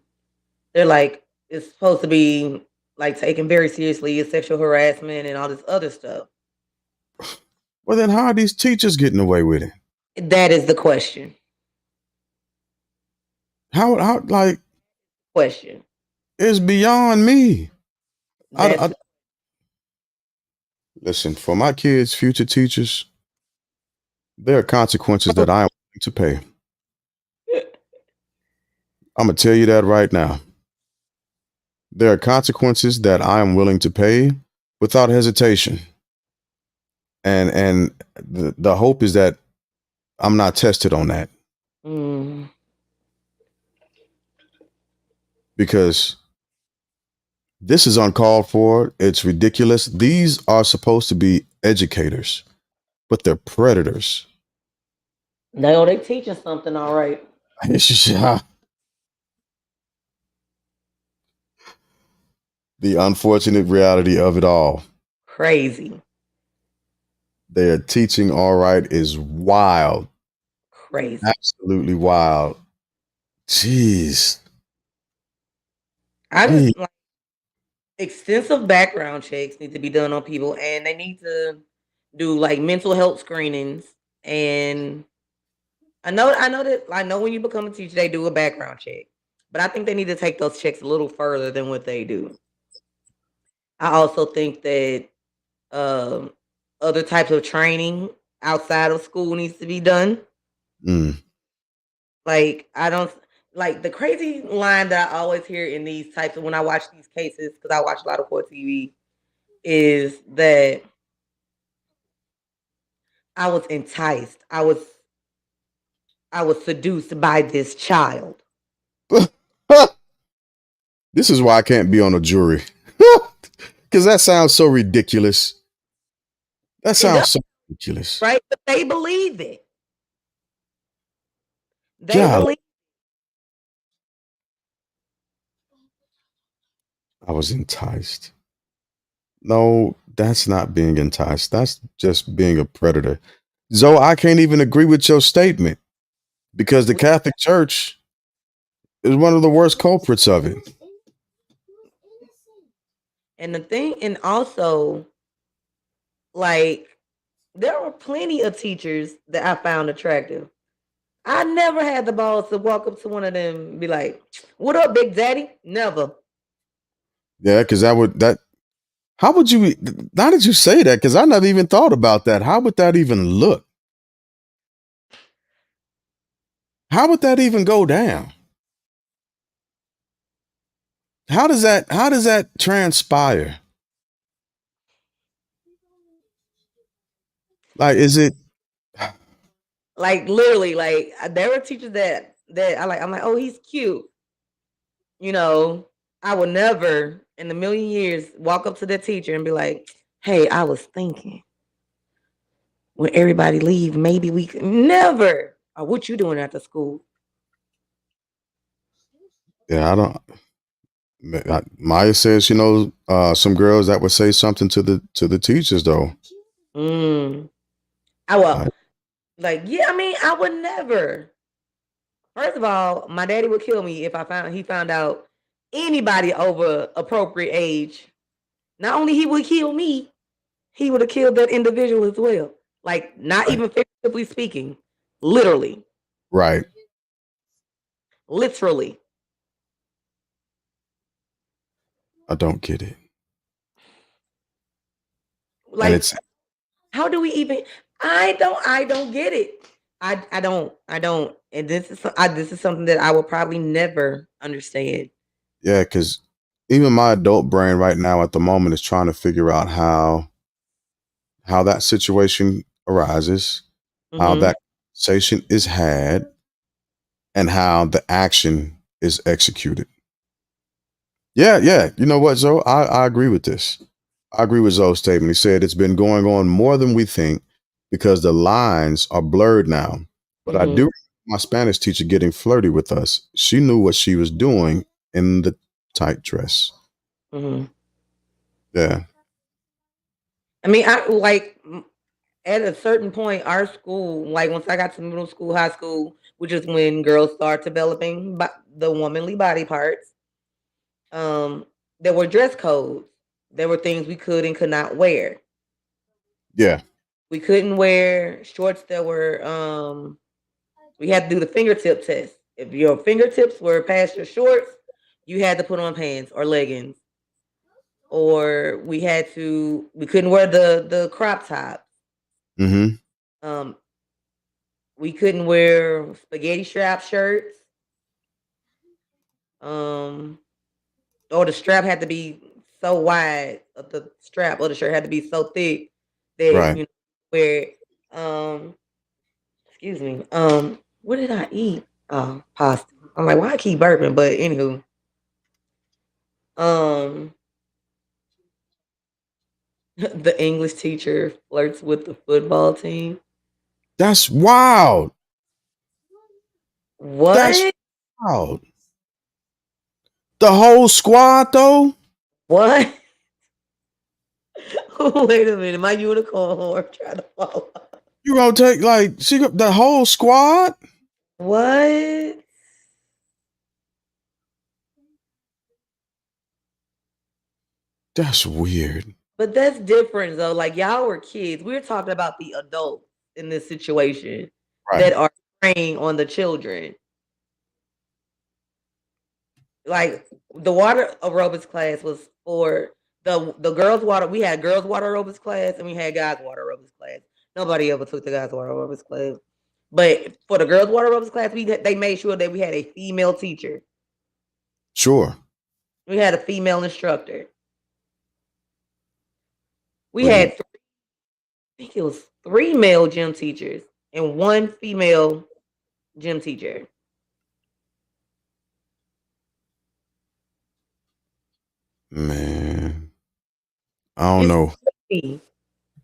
they're like it's supposed to be like taken very seriously as sexual harassment and all this other stuff. Well, then how are these teachers getting away with it? That is the question. How like Question. it's beyond me. That's I listen for my kids, future teachers. There are consequences that I am willing to pay. I'm gonna tell you that right now. There are consequences that I am willing to pay without hesitation. And the hope is that I'm not tested on that mm, because this is uncalled for. It's ridiculous. These are supposed to be educators, but they're predators. no, they teaching something all right. The unfortunate reality of it all. Crazy. Their teaching all right is wild. Crazy. Absolutely wild. Jeez. I Gee. just like extensive background checks need to be done on people and they need to do like mental health screenings. And I know when you become a teacher they do a background check. But I think they need to take those checks a little further than what they do. I also think that um other types of training outside of school needs to be done. Mm, Like I don't like the crazy line that I always hear in these types of when I watch these cases because I watch a lot of court TV is that I was enticed. I was seduced by this child. this is why I can't be on a jury. Because that sounds so ridiculous. That It does, sounds so ridiculous. right? But they believe it. They God, believe I was enticed. No, that's not being enticed. That's just being a predator. Zoe, I can't even agree with your statement because the Catholic Church is one of the worst culprits of it. and the thing and also like there were plenty of teachers that I found attractive. I never had the balls to walk up to one of them and be like, "What up, Big Daddy?" Never. Yeah, because that how would you how did you say that? Because I never even thought about that. How would that even look? How would that even go down? How does that transpire? Like is it Like literally, like there were teachers that I'm like, oh, he's cute. You know, I would never in a million years walk up to the teacher and be like, "Hey, I was thinking when everybody leave, maybe we could never. Or what you doing after school?" yeah, I don't Maya says, some girls that would say something to the teachers though. Mm. I will. Like, Like, yeah, I mean, I would never. First of all, my daddy would kill me if he found out anybody over appropriate age. Not only he would kill me, he would have killed that individual as well. Like, not right, even figuratively speaking, literally, right. literally. I don't get it, and Like, it's how do we even? I don't get it. I don't. And this is something that I will probably never understand. yeah, because even my adult brain right now at the moment is trying to figure out how that situation arises, how Hmm. that conversation is had, and how the action is executed. Yeah, yeah. You know what, Zoe? I agree with this. I agree with Zoe's statement. He said it's been going on more than we think because the lines are blurred now. But I do Hmm. remember my Spanish teacher getting flirty with us. She knew what she was doing in the tight dress. Hmm. Yeah, I mean, I like at a certain point, our school, like once I got to middle school, high school, which is when girls start developing the womanly body parts. Um, there were dress codes. There were things we could and could not wear. yeah. We couldn't wear shorts that were we had to do the fingertip test. If your fingertips were past your shorts, you had to put on pants or leggings. Or we couldn't wear the crop tops. Mm-hmm. Um, we couldn't wear spaghetti strap shirts. Um, or the strap had to be so wide, the strap of the shirt had to be so thick that Right. where um excuse me. What did I eat? Oh, pasta. I'm like, why I keep burping? But anywho, um, the English teacher flirts with the football team. That's wild. That's What? wild. The whole squad though? What? Wait a minute, my unicorn horn trying to fall off. You gonna take like she the whole squad? What? That's weird. But that's different though. Like y'all were kids. We're talking about the adults in this situation that Right. are preying on the children. Like the water aerobics class was for the girls water. We had girls water aerobics class and we had guys water aerobics class. Nobody ever took the guys water aerobics class. But for the girls water aerobics class, they made sure that we had a female teacher. Sure. We had a female instructor. We But had I think it was three male gym teachers and one female gym teacher. man, I don't It's know. crazy.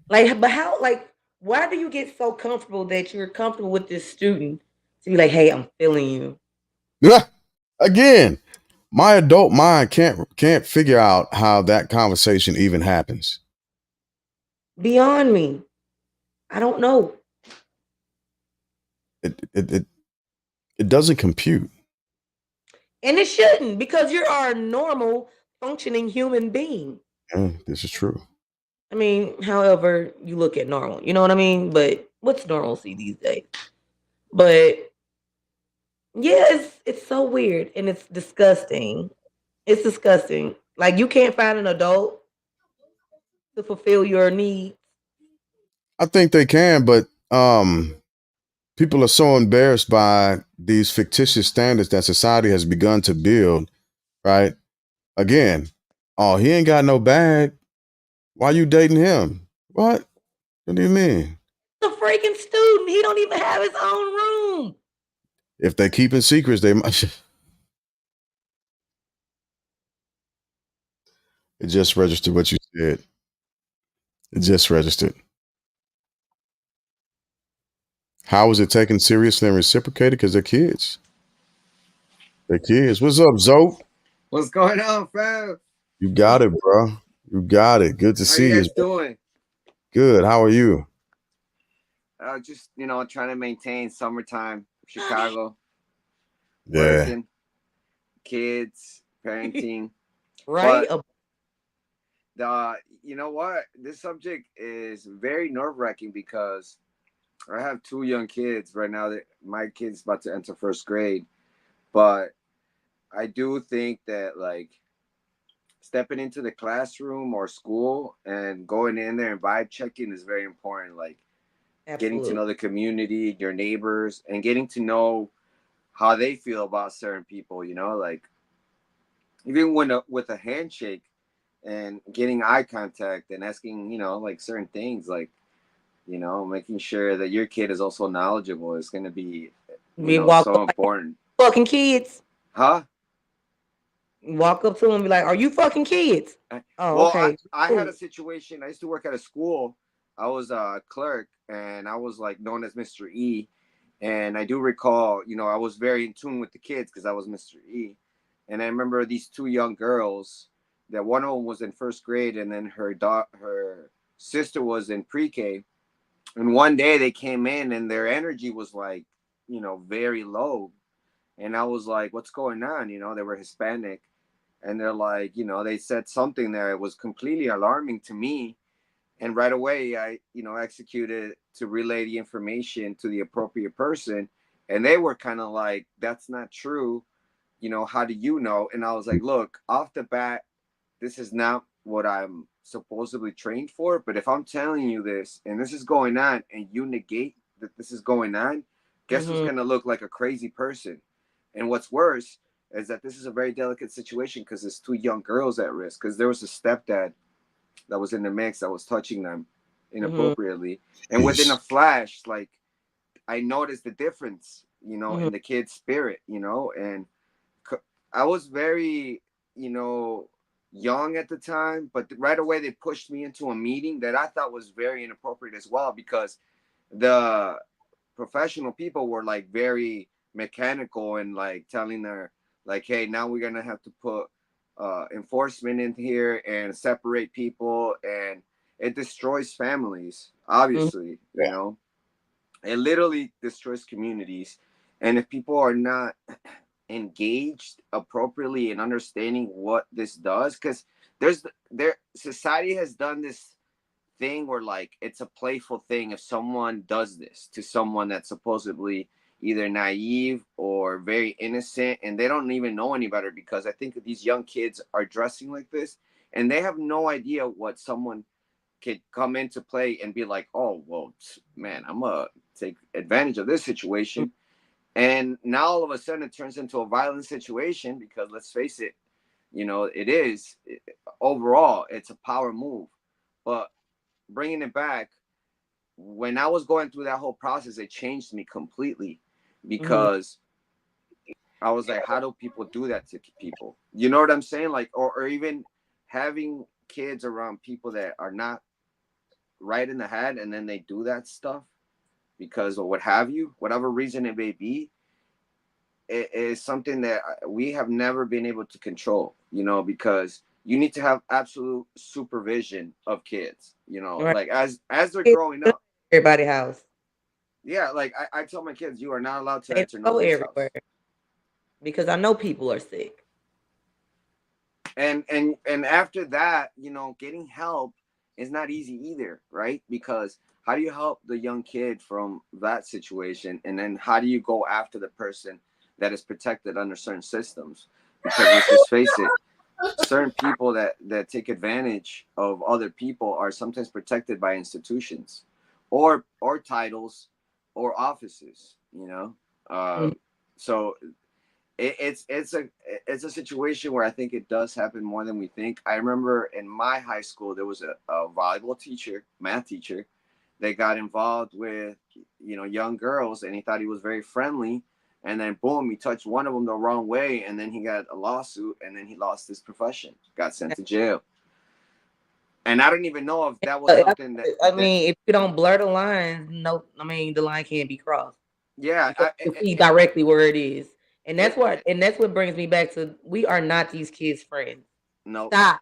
Like, but how? Like, why do you get so comfortable that you're comfortable with this student to be like, "Hey, I'm feeling you." Again, my adult mind can't figure out how that conversation even happens. Beyond me, I don't know, It it doesn't compute. and it shouldn't because you're a normal functioning human being. This is true. I mean, however you look at normal, you know what I mean. But what's normalcy these days? But yeah, it's so weird and it's disgusting. It's disgusting. Like you can't find an adult to fulfill your needs. I think they can, but people are so embarrassed by these fictitious standards that society has begun to build, right? Again, oh, he ain't got no bag. Why you dating him? What do you mean? The freaking student, he don't even have his own room. If they keeping secrets, they might. It just registered what you said. It just registered. How is it taken seriously and reciprocated? Because they're kids. They're kids. What's up, Zoe? What's going on, fam? You got it, bro. You got it. Good to How you see you. guys doing? Good. How are you? Just trying to maintain summertime, Chicago, Yeah. working, kids, parenting. Right? But you know what? This subject is very nerve wracking because I have two young kids right now. That my kid's about to enter first grade, but I do think that like stepping into the classroom or school and going in there and vibe checking is very important. Like getting to Absolutely. know the community, your neighbors, and getting to know how they feel about certain people. Like even when with a handshake and getting eye contact and asking, like certain things, like making sure that your kid is also knowledgeable is going to be, We walk so up like important. fucking kids. Huh? Walk up to them and be like, "Are you fucking kids?" Oh, Well, I okay. I had Cool. a situation. I used to work at a school. I was a clerk, and I was like known as Mr. E. And I do recall, I was very in tune with the kids because I was Mr. E. And I remember these two young girls. That one of them was in first grade, and then her sister was in pre-K. And one day they came in, and their energy was like, very low. And I was like, "What's going on?" They were Hispanic, and they're like, they said something there. It was completely alarming to me. And right away, I, executed to relay the information to the appropriate person. And they were kind of like, "That's not true. How do you know?" And I was like, "Look, off the bat, this is not what I'm supposedly trained for. But if I'm telling you this and this is going on and you negate that this is going on, guess who's Mm-hmm. going to look like a crazy person? And what's worse is that this is a very delicate situation because there's two young girls at risk. Because there was a stepdad that was in the mix that was touching them Mm-hmm. inappropriately. And within a Jeez. flash, like I noticed the difference, Mm-hmm. in the kid's spirit, and I was very, you know, young at the time, but right away they pushed me into a meeting that I thought was very inappropriate as well because the professional people were like very mechanical and like telling their like, "Hey, now we're gonna have to put enforcement in here and separate people," and it destroys families. Mm-hmm. Obviously, it literally destroys communities, and if people are not engaged appropriately in understanding what this does, because there society has done this thing where like it's a playful thing if someone does this to someone that's supposedly either naive or very innocent and they don't even know any better, because I think these young kids are dressing like this and they have no idea what someone could come into play and be like, "Oh well, man, I'm gonna take advantage of this situation." And now all of a sudden it turns into a violent situation because let's face it, it is overall it's a power move. But bringing it back, when I was going through that whole process, it changed me completely Mm-hmm. because I was like, how do people do that to people? You know what I'm saying? Like, or even having kids around people that are not right in the head and then they do that stuff because or what have you, whatever reason it may be, it is something that we have never been able to control, because you need to have absolute supervision of kids, Right. like as they're Kids growing go to up. everybody's house. Yeah, like I tell my kids, you are not allowed to They enter don't go nobody's everywhere house. because I know people are sick. And after that, getting help is not easy either, right? Because how do you help the young kid from that situation, and then how do you go after the person that is protected under certain systems? Because let's just face it, certain people that take advantage of other people are sometimes protected by institutions or titles or offices, Mm-hmm. so it's a situation where I think it does happen more than we think. I remember in my high school there was a volleyball teacher, math teacher, that got involved with young girls, and he thought he was very friendly, and then boom, he touched one of them the wrong way, and then he got a lawsuit, and then he lost his profession, got sent to jail. And I don't even know if that was I something I that mean, if you don't blur the lines, no, I mean the line can't be crossed yeah because you can see directly where it is. And that's what brings me back to, we are not these kids' friends. No. Stop.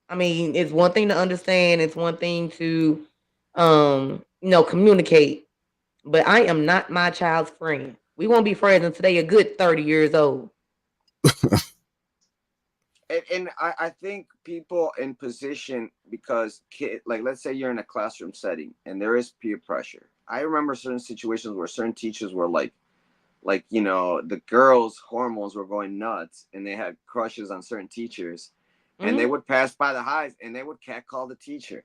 I mean, it's one thing to understand, it's one thing to communicate, but I am not my child's friend. We won't be friends until they a good 30 years old. And I think people in position, because like, let's say you're in a classroom setting and there is peer pressure. I remember certain situations where certain teachers were like, the girls' hormones were going nuts and they had crushes on certain teachers, and they would pass by the highs and they would catcall the teacher.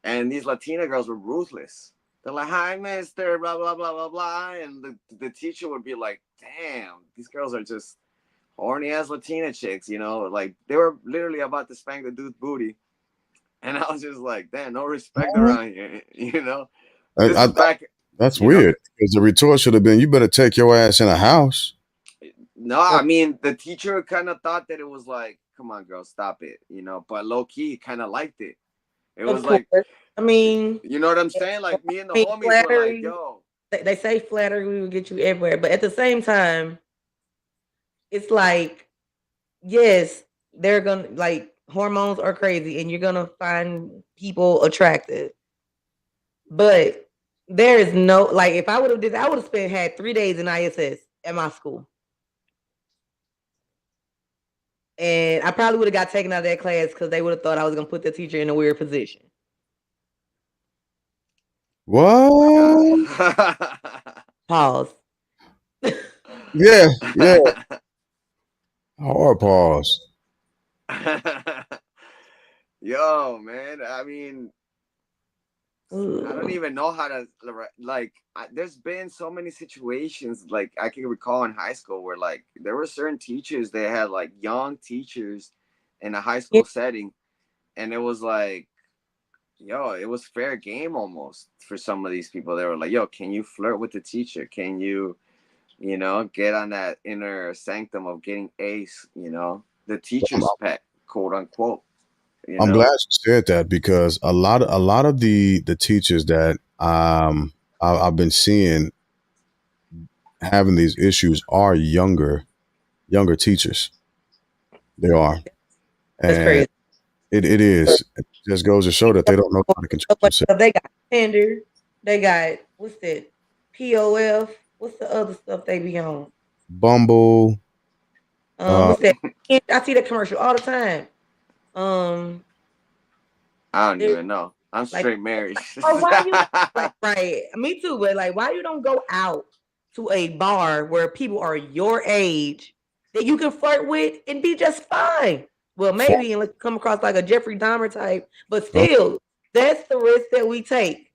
And these Latina girls were ruthless. They're like, "Hi, mister, blah, blah, blah, blah, blah." And the teacher would be like, "Damn, these girls are just horny ass Latina chicks," like they were literally about to spank the dude's booty. And I was just like, "Damn, no respect around here." This I, is back, that's you know. weird because the retort should have been, "You better take your ass in a house." No, I mean, the teacher kind of thought that it was like, "Come on, girl, stop it," but low key kind of liked it. It Of was like, course. I mean, you know what I'm saying? Like, me and the I mean, homies were like, flattery. "Yo." They say flattery will get you everywhere, but at the same time, it's like, yes, they're gonna, like, hormones are crazy, and you're gonna find people attractive, but there is no, like, if I would have did, I would have had 3 days in ISS at my school, and I probably would have got taken out of that class because they would have thought I was gonna put the teacher in a weird position. What? Pause. Yeah, yeah. Hard pause. Yo, man. I mean, I don't even know how to, like. There's been so many situations, like, I can recall in high school where, like, there were certain teachers that had like young teachers in a high school setting, and it was like, yo, it was fair game almost for some of these people. They were like, "Yo, can you flirt with the teacher? Can you, get on that inner sanctum of getting ace? The teacher's pet, quote unquote." I'm glad you said that because a lot of the teachers that I've been seeing having these issues are younger teachers. They are, That's and crazy. it is. It just goes to show that they don't know how to control themselves. They got Tinder. They got, what's that? POF. What's the other stuff they be on? Bumble. What's that? I see that commercial all the time. Um, I don't even know. I'm like, straight married. oh, why you like, right? Me too, but like, why you don't go out to a bar where people are your age that you can flirt with and be just fine? Well, maybe and come across like a Jeffrey Dahmer type, but still, that's the risk that we take.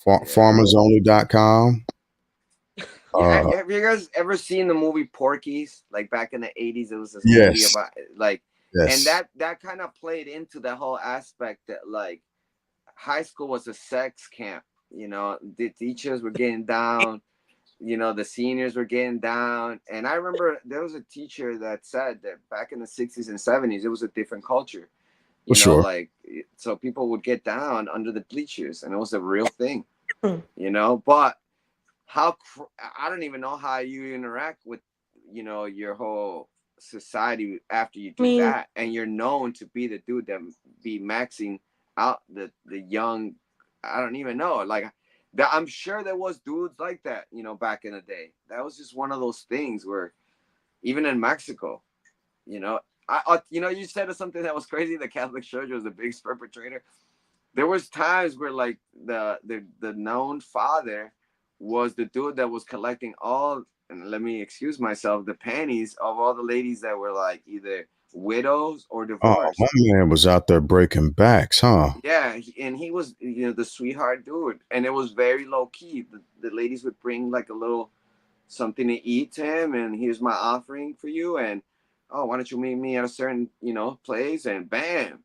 Farmersonly.com. Yeah, have you guys ever seen the movie Porky's? Like, back in the 80s, it was this movie Yes. about, like, and Yes. that kind of played into the whole aspect that, like, high school was a sex camp. The teachers were getting down. The seniors were getting down. And I remember there was a teacher that said that back in the 60s and 70s, it was a different culture. For sure. Like, so people would get down under the bleachers, and it was a real thing. But I don't even know how you interact with, your whole society after you do that, and you're known to be the dude that be maxing out the young. I don't even know, like, that. I'm sure there was dudes like that, back in the day. That was just one of those things where, even in Mexico, you said something that was crazy. The Catholic Church was the biggest perpetrator. There was times where, like, the known father was the dude that was collecting all, and let me excuse myself, the panties of all the ladies that were, like, either widows or Oh, divorced. my man was out there breaking backs, huh? Yeah, and he was, the sweetheart dude, and it was very low key. The ladies would bring, like, a little something to eat to him, and here's my offering for you, and, oh, why don't you meet me at a certain, place, and bam.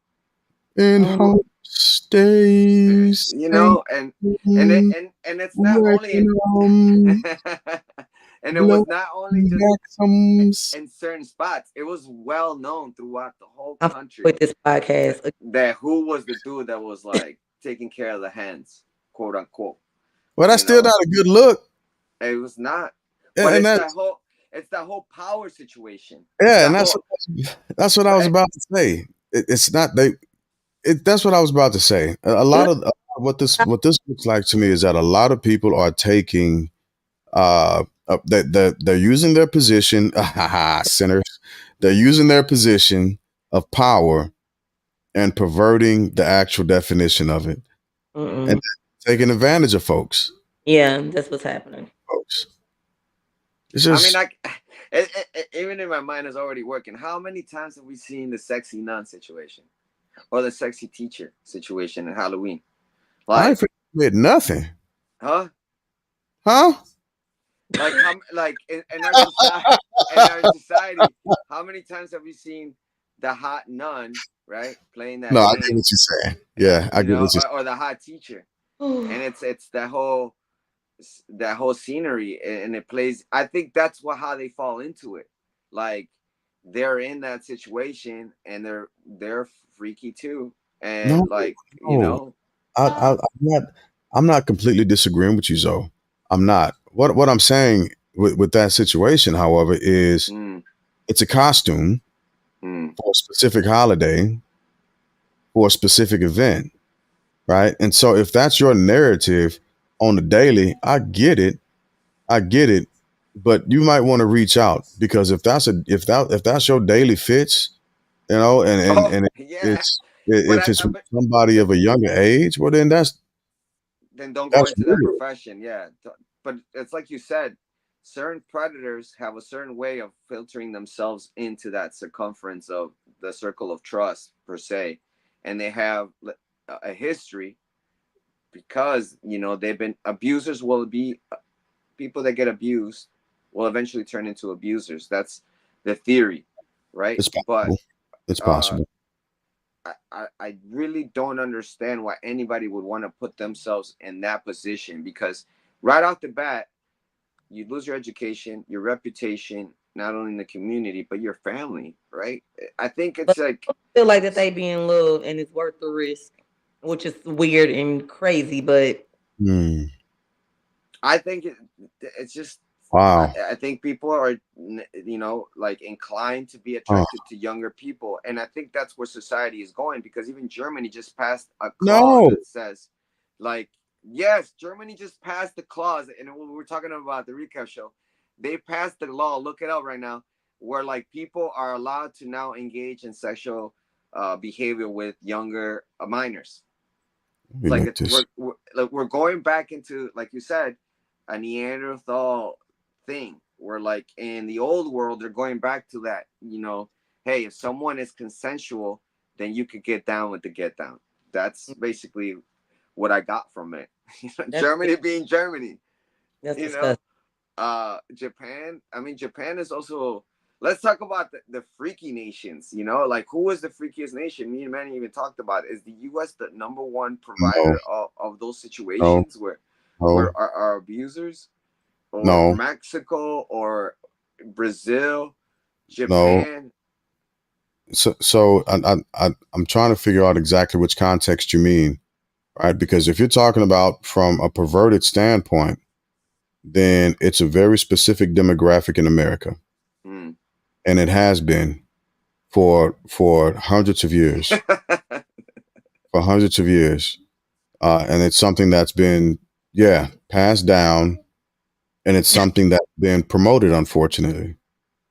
In hope stays, And it's not only in, and it was not only just in certain spots. It was well known throughout the whole country with this podcast that who was the dude that was, like, taking care of the hands, quote unquote. Well, that's still not a good look. It was not, but And it's that that whole. it's that whole power situation. It's Yeah, that and whole that's what I was right. about to say. It's not they. That's what I was about to say. A lot of what this looks like to me is that a lot of people are taking that they're using their position, sinners. They're using their position of power and perverting the actual definition of it, and Mm-mm. taking advantage of Yeah, that's what's happening. folks. It's I mean, just like, even in my mind is already working. How many times have we seen the sexy nun situation or the sexy teacher situation in Halloween? I ain't Like, forget nothing, huh? huh? Like how like in our society in our society, how many times have we seen the hot nun, right, playing No, that I get game, what you're saying. Yeah, I you get know, what you're or the hot teacher, Oh, and it's that whole scenery, and it plays. I think that's what how they fall into it, like they're in that situation and they're freaky too, saying. and like you No, know, not. I'm not completely disagreeing with you, Zoe. I'm not. What I'm saying with that situation, however, is mm, it's a costume mm. for a specific holiday for a specific event, right? And so, if that's your narrative on the daily, I get it. I get it. But you might want to reach out because if that's your daily fits, Oh and yeah, it's but if it's with but somebody of a younger age, well, then then don't go that's into that weird. profession. Yeah, but it's like you said, certain predators have a certain way of filtering themselves into that circumference of the circle of trust per se, and they have a history because they've been abusers. Will be people that get abused will eventually turn into abusers. That's the theory, right? It's But possible. It's uh, possible. I really don't understand why anybody would want to put themselves in that position because right off the bat, you lose your education, your reputation, not only in the community, but your family, right? I think but it's like, I feel like that they be in love and it's worth the risk, which is weird and crazy. But Hmm. I think it's just, Wow. I think people are, like inclined to be Oh. attracted to younger people. And I think that's where society is going because even Germany just passed a clause No. that says, like, yes, Germany just passed the clause. And when we were talking about the recap show, they passed the law, look it up right now, where like people are allowed to now engage in sexual behavior with younger minors. Let It's me like look this. we're going back into, like you said, a Neanderthal thing. Where like in the old world, they're going back to that. Hey, if someone is consensual, then you could get down with the get down. That's basically what I got from it. that's Germany being Germany, that's you know. disgusting. Japan. I mean, Japan is also. Let's talk about the freaky nations. Like who is the freakiest nation? Me and Manny even talked about it. Is the U.S. the number one No. provider of those No. situations where No. our abusers, or No. Mexico, or Brazil, No. Japan? So I'm trying to figure out exactly which context you mean, right? Because if you're talking about from a perverted standpoint, then it's a very specific demographic in America, Hmm. and it has been for hundreds of years, for hundreds of years, and it's something that's been passed down, and it's something that's been promoted, unfortunately,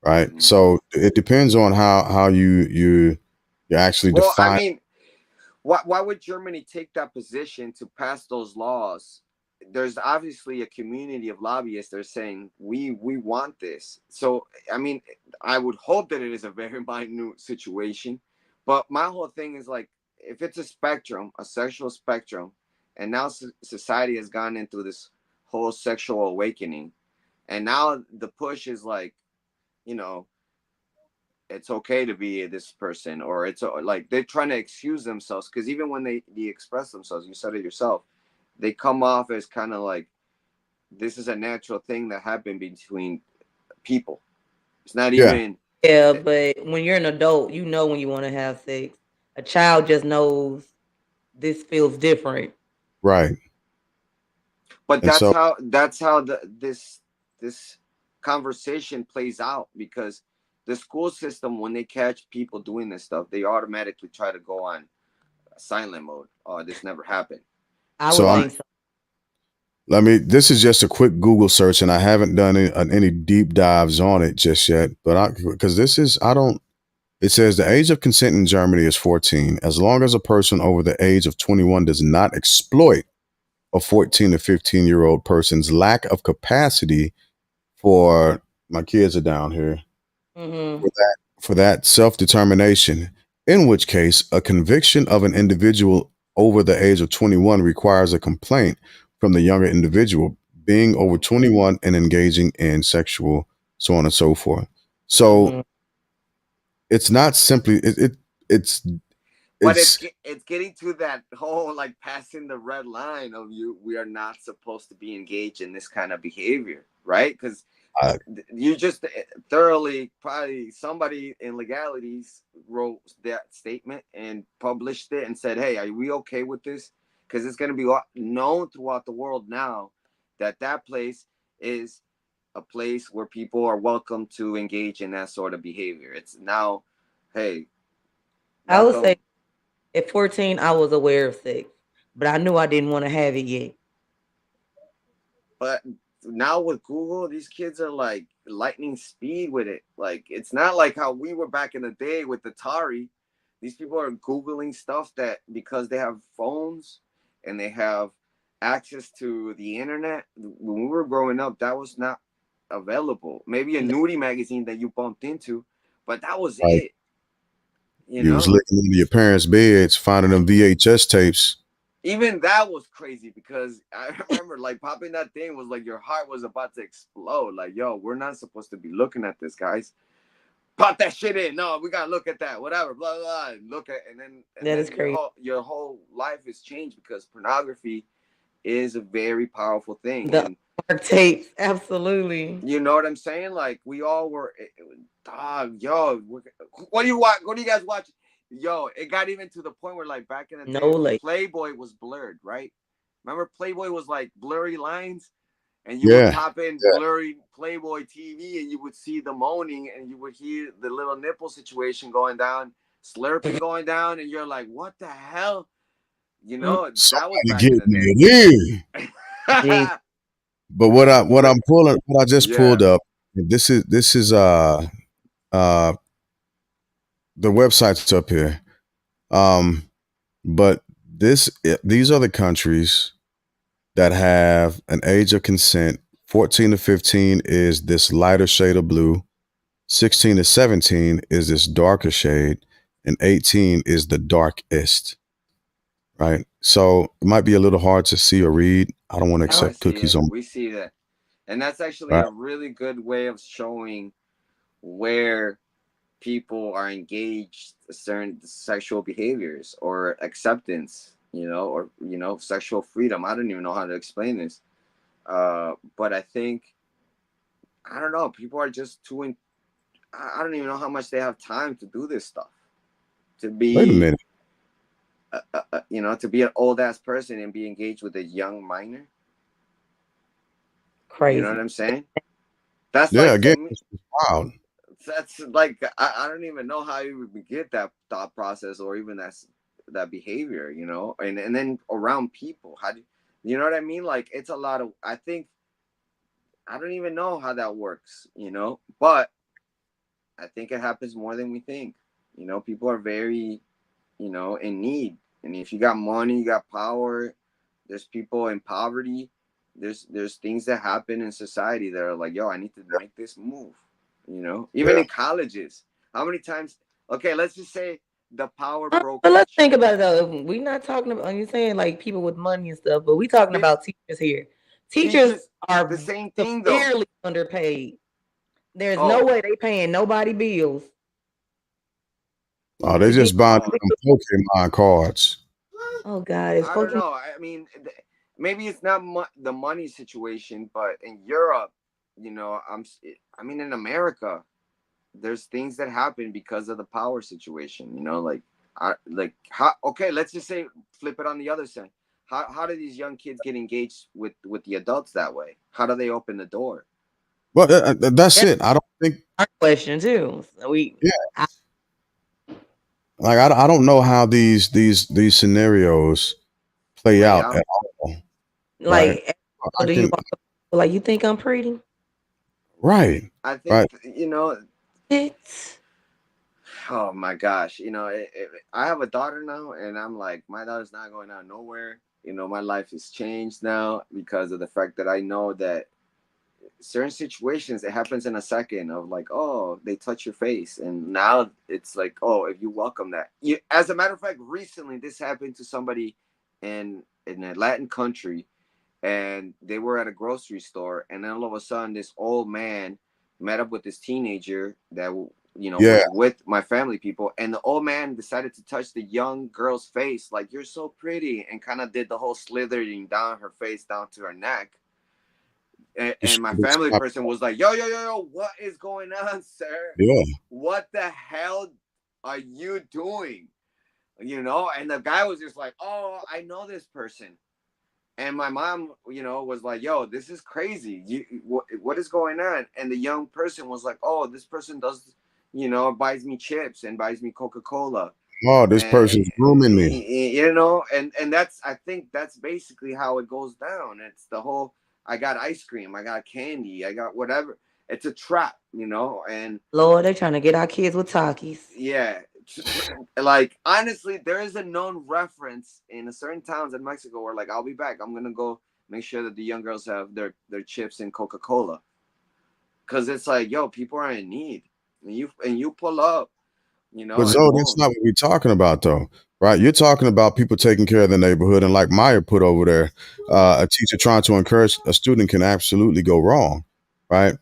right? Hmm. So it depends on how you actually Well, I define. mean, why would Germany take that position to pass those laws? There's obviously a community of lobbyists that are saying we want this. So I mean, I would hope that it is a very minute situation. But my whole thing is like, if it's a spectrum, a sexual spectrum, and now society has gone into this whole sexual awakening, and now the push is like, you know, it's okay to be this person, or it's like they're trying to excuse themselves, because even when they express themselves, you said it yourself, they come off as kind of like this is a natural thing that happened between people. It's not Yeah, even. Yeah, but when you're an adult, you know when you want to have sex. A child just knows this feels different. right. But And so that's how this conversation plays out, because the school system, when they catch people doing this stuff, they automatically try to go on silent mode. Oh, this never happened. I So would I'm But think so. let me. This is just a quick Google search, and I haven't done any deep dives on it just yet. But I because this is I don't. It says the age of consent in Germany is 14. As long as a person over the age of 21 does not exploit a 14 to 15-year-old person's lack of capacity for my kids are down here Hmm. for that self-determination, in which case a conviction of an individual over the age of 21 requires a complaint from the younger individual being over 21 and engaging in sexual so on and so forth. So Hmm. it's not simply it's but it's it's it's getting to that whole, like, passing the red line of, you we are not supposed to be engaged in this kind of behavior, right? Because uh, you just thoroughly, probably somebody in legalities wrote that statement and published it and said, hey, are we okay with this? Because it's going to be known throughout the world now that that place is a place where people are welcome to engage in that sort of behavior. It's now, hey, I would say welcome. at 14, I was aware of sex, but I knew I didn't want to have it yet. But now with Google, these kids are like lightning speed with it. Like, it's not like how we were back in the day with Atari. These people are Googling stuff that, because they have phones and they have access to the internet. When we were growing up, that was not available. Maybe a nudie magazine that you bumped into, but that was like it, you you was know? licking into your parents' beds, finding them VHS tapes. Even that was crazy, because I remember, like, popping that thing was like your heart was about to explode. Like, yo, we're not supposed to be looking at this, guys. Pop that shit in. No, we gotta look at that. Whatever. Blah blah. Blah. Look at, and That is then crazy. your whole life is changed, because pornography is a very powerful thing. The And art tapes, absolutely. you know what I'm saying? Like, we all were, dog, yo, what do you watch? What do you guys watch? Yo, it got even to the point where, like, back in the No day, late. Playboy was blurred, right? Remember, Playboy was like blurry lines, and you would Yeah, pop in yeah. blurry Playboy TV, and you would see the moaning, and you would hear the little nipple situation going down, slurping going down, and you're like, what the hell? You Mm, know, that was Somebody back in getting the day. it in. jeez. But But what I just pulled yeah, up. This is uh the website's up here. Um, but these are the countries that have an age of consent. 14 to 15 is this lighter shade of blue. 16 to 17 is this darker shade, and 18 is the darkest. Right. So it might be a little hard to see or read. I don't want to no, I accept see cookies it. on. We see that. And that's actually Right. a really good way of showing where people are engaged in certain sexual behaviors or acceptance, or sexual freedom. I don't even know how to explain this. But I think, I don't know, people are just too I don't even know how much they have time to do this stuff. To Wait a be minute. to be an old ass person and be engaged with a young minor. You know what Crazy. I'm saying? That's Yeah. like, to Again, me, it's wild. that's like, I don't even know how you would get that thought process, or even that behavior, and then around people, how do you know what I mean? Like, it's a lot of, I think, I don't even know how that works, but I think it happens more than we think. People are very, in need. And if you got money, you got power, there's people in poverty, there's things that happen in society that are like, yo, I need to make this move. Even Yeah. in colleges, how many times? Okay, let's just say the power But let's brokerage. think about it though. We're not talking about you saying like people with money and stuff, but we talking They, about teachers here. Teachers teachers, the are same thing though. severely underpaid. There's no Oh, way they paying nobody bills Oh, they to get. just buying oh, them Pokemon cards. Oh God, it's I don't Pokemon know. I mean, maybe it's not the money situation, but in Europe, I mean, in America, there's things that happen because of the power situation. Like, how? Okay, let's just say, flip it on the other side. How do these young kids get engaged with the adults that way? How do they open the door? Well, that's That's it. I don't think. our question too. So Yeah, I, like I don't know how these scenarios play Play out out. at all. Right. like, I do you can. walk up like you think I'm pretty? Right. I Right. think you know. It's Oh my gosh, I have a daughter now, and I'm like, my daughter's not going out nowhere. My life has changed now because of the fact that I know that certain situations it happens in a second of like, oh, they touch your face, and now it's like, oh, if you welcome that. As a matter of fact, recently this happened to somebody in a Latin country, and they were at a grocery store, and then all of a sudden this old man met up with this teenager that Yeah. was with my family people, and the old man decided to touch the young girl's face like, you're so pretty, and kind of did the whole slithering down her face down to her neck. You And my should family stop. person was like, yo, yo, yo, yo, what is going on, sir? Yeah. What the hell are you doing? And the guy was just like, oh, I know this person. And my mom, was like, yo, this is crazy. What is going on? And the young person was like, oh, this person does, buys me chips and buys me Coca-Cola. Oh, this And, person's grooming me. and I think that's basically how it goes down. It's the whole, I got ice cream, I got candy, I got whatever. It's a trap, and Lord, they're trying to get our kids with Takis. yeah, like honestly, there is a known reference in a certain towns in Mexico where like, I'll be back, I'm gonna go make sure that the young girls have their chips and Coca-Cola, because it's like, yo, people are in need, and you pull up, But and Zoe, that's boom. not what we're talking about, though, right? You're talking about people taking care of the neighborhood, and like Maya put over there, a teacher trying to encourage a student can absolutely go wrong, right?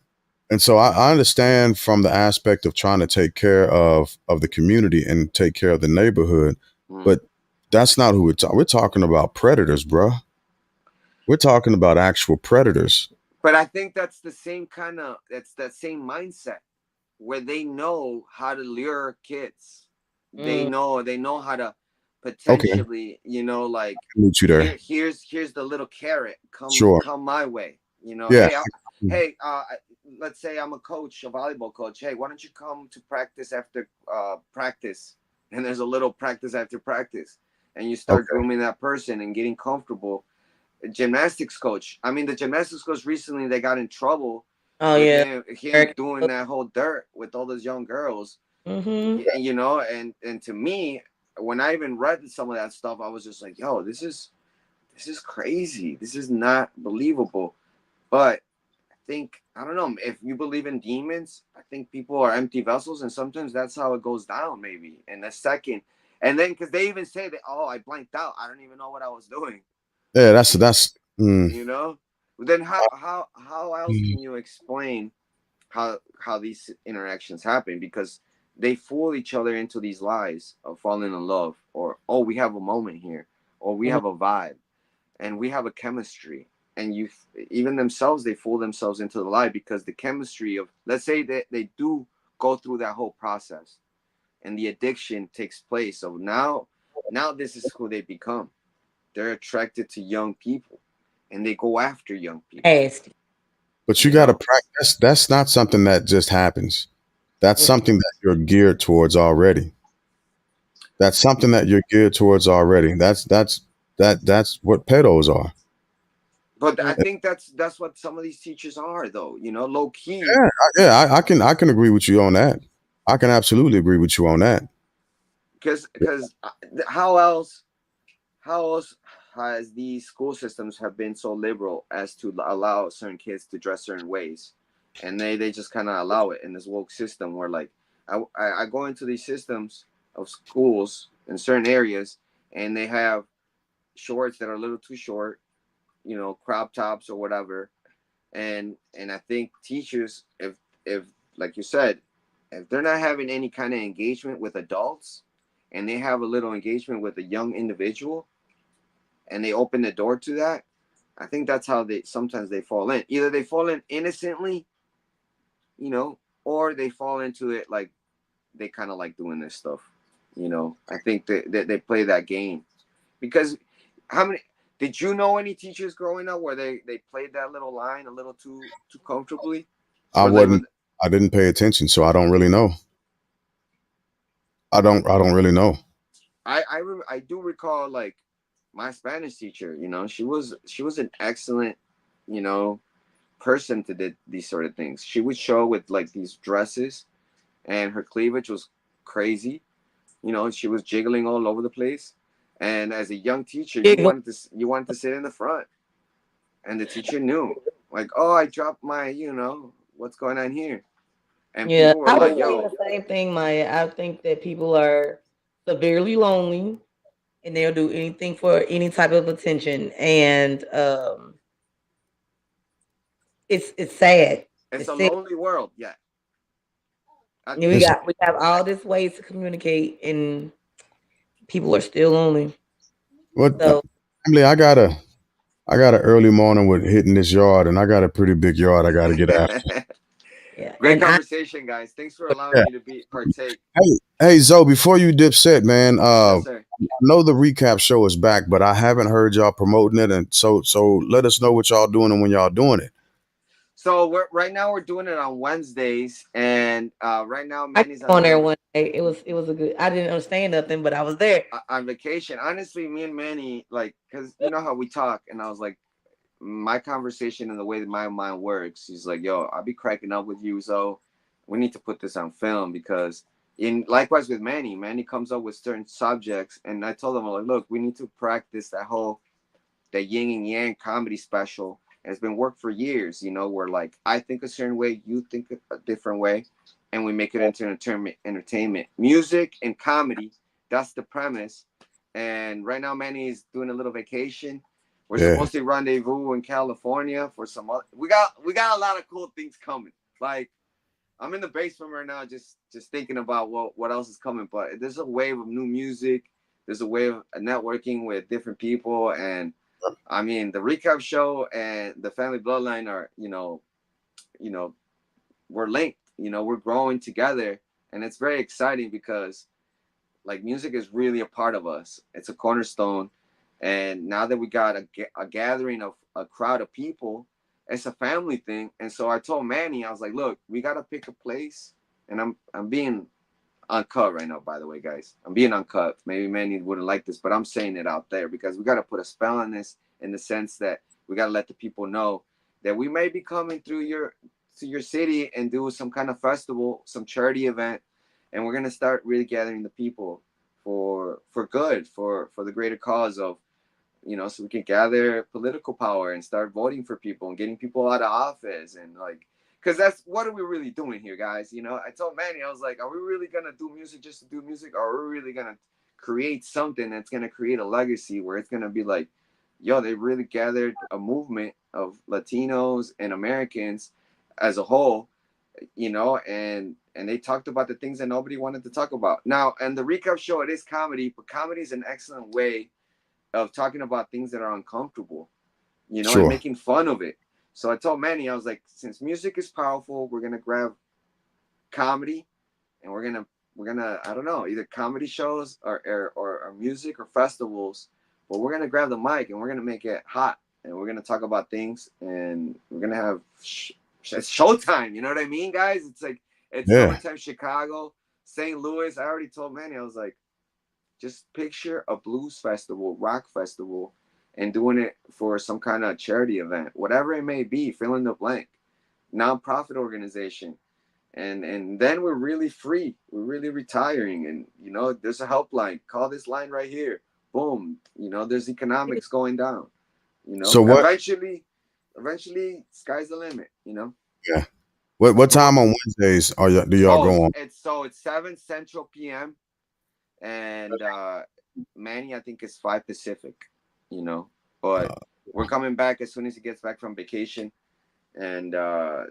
And so I understand from the aspect of trying to take care of the community and take care of the neighborhood, Mm. but that's not who we're talking. We're talking about predators, bro. We're talking about actual predators. But I think that's the same kind of, that's that same mindset where they know how to lure kids. Mm, They know how to Okay, potentially, like, meet you there. here's the little carrot. Come Sure. come my way. Yeah. Hey, let's say I'm a coach, a volleyball coach. Hey, why don't you come to practice after practice? And there's a little practice after practice, and you start Okay. grooming that person and getting comfortable. Gymnastics coach. I mean, the gymnastics coach recently, they got in trouble oh with yeah. him doing that whole dirt with all those young girls. Mm-hmm. And to me, when I even read some of that stuff, I was just like, yo, this is crazy. This is not believable. But I think, I don't know, if you believe in demons, I think people are empty vessels, and sometimes that's how it goes down, maybe in a second. And then, because they even say that, oh, I blanked out, I don't even know what I was doing. Yeah, that's You, that's. Mm, you know. Then how else mm. can you explain how these interactions happen? Because they fool each other into these lies of falling in love, or, oh, we have a moment here, or we Mm-hmm. have a vibe, and we have a chemistry. And even themselves, they fool themselves into the lie, because the chemistry of, let's say that they do go through that whole process, and the addiction takes place. So now this is who they become. They're attracted to young people, and they go after young people. Nasty. But you You got to know, practice. That's not something that just happens. That's Mm-hmm. something that you're geared towards already. That's something that you're geared towards already. That's what pedos are. but I think that's what some of these teachers are, though. Low key, Yeah, I can agree with you on that. I can absolutely agree with you on that. because how else has these school systems have been so liberal as to allow certain kids to dress certain ways, and they just kind of allow it in this woke system where, like, I go into these systems of schools in certain areas, and they have shorts that are a little too short, crop tops or whatever. And I think teachers, if like you said, if they're not having any kind of engagement with adults, and they have a little engagement with a young individual, and they open the door to that, I think that's how they sometimes they fall in. Either they fall in innocently, or they fall into it like they kind of like doing this stuff. I think they play that game, because how many did you know any teachers growing up where they played that little line a little too comfortably? I for like wasn't. I didn't pay attention, so I don't really know. I don't really know. I do recall like my Spanish teacher. You know, she was an excellent, you know, person to did these sort of things. She would show with like these dresses, and her cleavage was crazy. You know, she was jiggling all over the place. And as a young teacher, Giggle. you wanted to sit in the front, and the teacher knew, like, oh, I dropped my, what's going on here, and Yeah, people were I was like, saying yo, the same thing, Maya. I think that people are severely lonely and they'll do anything for any type of attention. And it's sad. it's It's a sad. lonely world. Yeah, We It's got we have all this ways to communicate and people are still lonely. what So family. I got an early morning with hitting this yard, and I got a pretty big yard. I got to get after. yeah. great And I conversation, guys. Thanks for allowing Yeah. me to be partake. Hey, Zoe. Before you dip set, man. Yes, sir. I know the recap show is back, but I haven't heard y'all promoting it, and so let us know what y'all doing and when y'all doing it. So right now we're doing it on Wednesdays, and right now I Manny's came on on there the one day. It was a good. I didn't understand nothing, but I was there. on vacation. Honestly, me and Manny, like, because you know how we talk, and I was like, my conversation and the way that my mind works, he's like, yo, I'll be cracking up with you, so we need to put this on film because in likewise with Manny comes up with certain subjects, and I told him, I'm like, look, we need to practice that yin and yang comedy special. And it's been worked for years, where like I think a certain way, you think a different way, and we make it into entertainment. Music and comedy, that's the premise. And right now Manny is doing a little vacation. We're Yeah, supposed to rendezvous in California for some other, we got a lot of cool things coming. Like I'm in the basement right now, just thinking about what else is coming. But there's a wave of new music. There's a wave of networking with different people, and I mean the recap show and the family bloodline are, you know, we're linked. We're growing together, and it's very exciting because like music is really a part of us. It's a cornerstone, and now that we got a gathering of a crowd of people, it's a family thing. And so I told Manny, I was like, look, we gotta pick a place, and I'm being uncut right now, by the way, guys. I'm being uncut. Maybe Manny wouldn't like this, but I'm saying it out there because we gotta put a spell on this in the sense that we gotta let the people know that we may be coming through your city and do some kind of festival, some charity event, and we're gonna start really gathering the people for good, for the greater cause of, so we can gather political power and start voting for people and getting people out of office, and like, because that's what are we really doing here, guys. I told Manny, I was like, are we really gonna do music just to do music, or are we really gonna create something that's gonna create a legacy where it's gonna be like, yo, they really gathered a movement of Latinos and Americans as a whole, and they talked about the things that nobody wanted to talk about. Now, and the recap show, it is comedy, but comedy is an excellent way of talking about things that are uncomfortable, and sure. making fun of it. So I told Manny, I was like, since music is powerful, we're gonna grab comedy, and we're gonna I don't know, either comedy shows or music or festivals, but we're gonna grab the mic and we're gonna make it hot, and we're gonna talk about things, and we're gonna have it's showtime. You know what I mean, guys? It's like it's Yeah, summertime Chicago, St. Louis. I already told Manny, I was like, just picture a blues festival, rock festival, and doing it for some kind of charity event, whatever it may be, fill in the blank, nonprofit organization. And then we're really free. We're really retiring. And there's a helpline. Call this line right here. Boom. There's economics going down. so what? Eventually, sky's the limit. Yeah, what But time on Wednesdays do y'all oh, go on? it's 7 Central PM, and Manny, I think, is 5 Pacific, you know. But we're coming back as soon as he gets back from vacation, and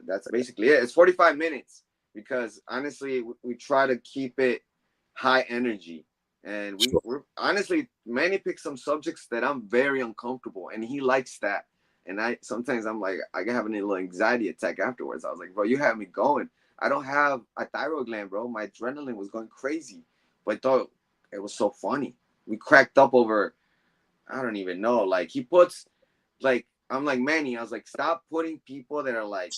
that's basically it. It's 45 minutes because honestly, we try to keep it high energy, and Sure. we're honestly, Manny picked some subjects that I'm very uncomfortable, and he likes that. And I sometimes I'm like, I have a little anxiety attack afterwards. I was like, bro, you have me going. I don't have a thyroid gland, bro. My adrenaline was going crazy, but I thought it was so funny. We cracked up over, I don't even know. Like he puts, like I'm like, Manny, I was like, stop putting people that are like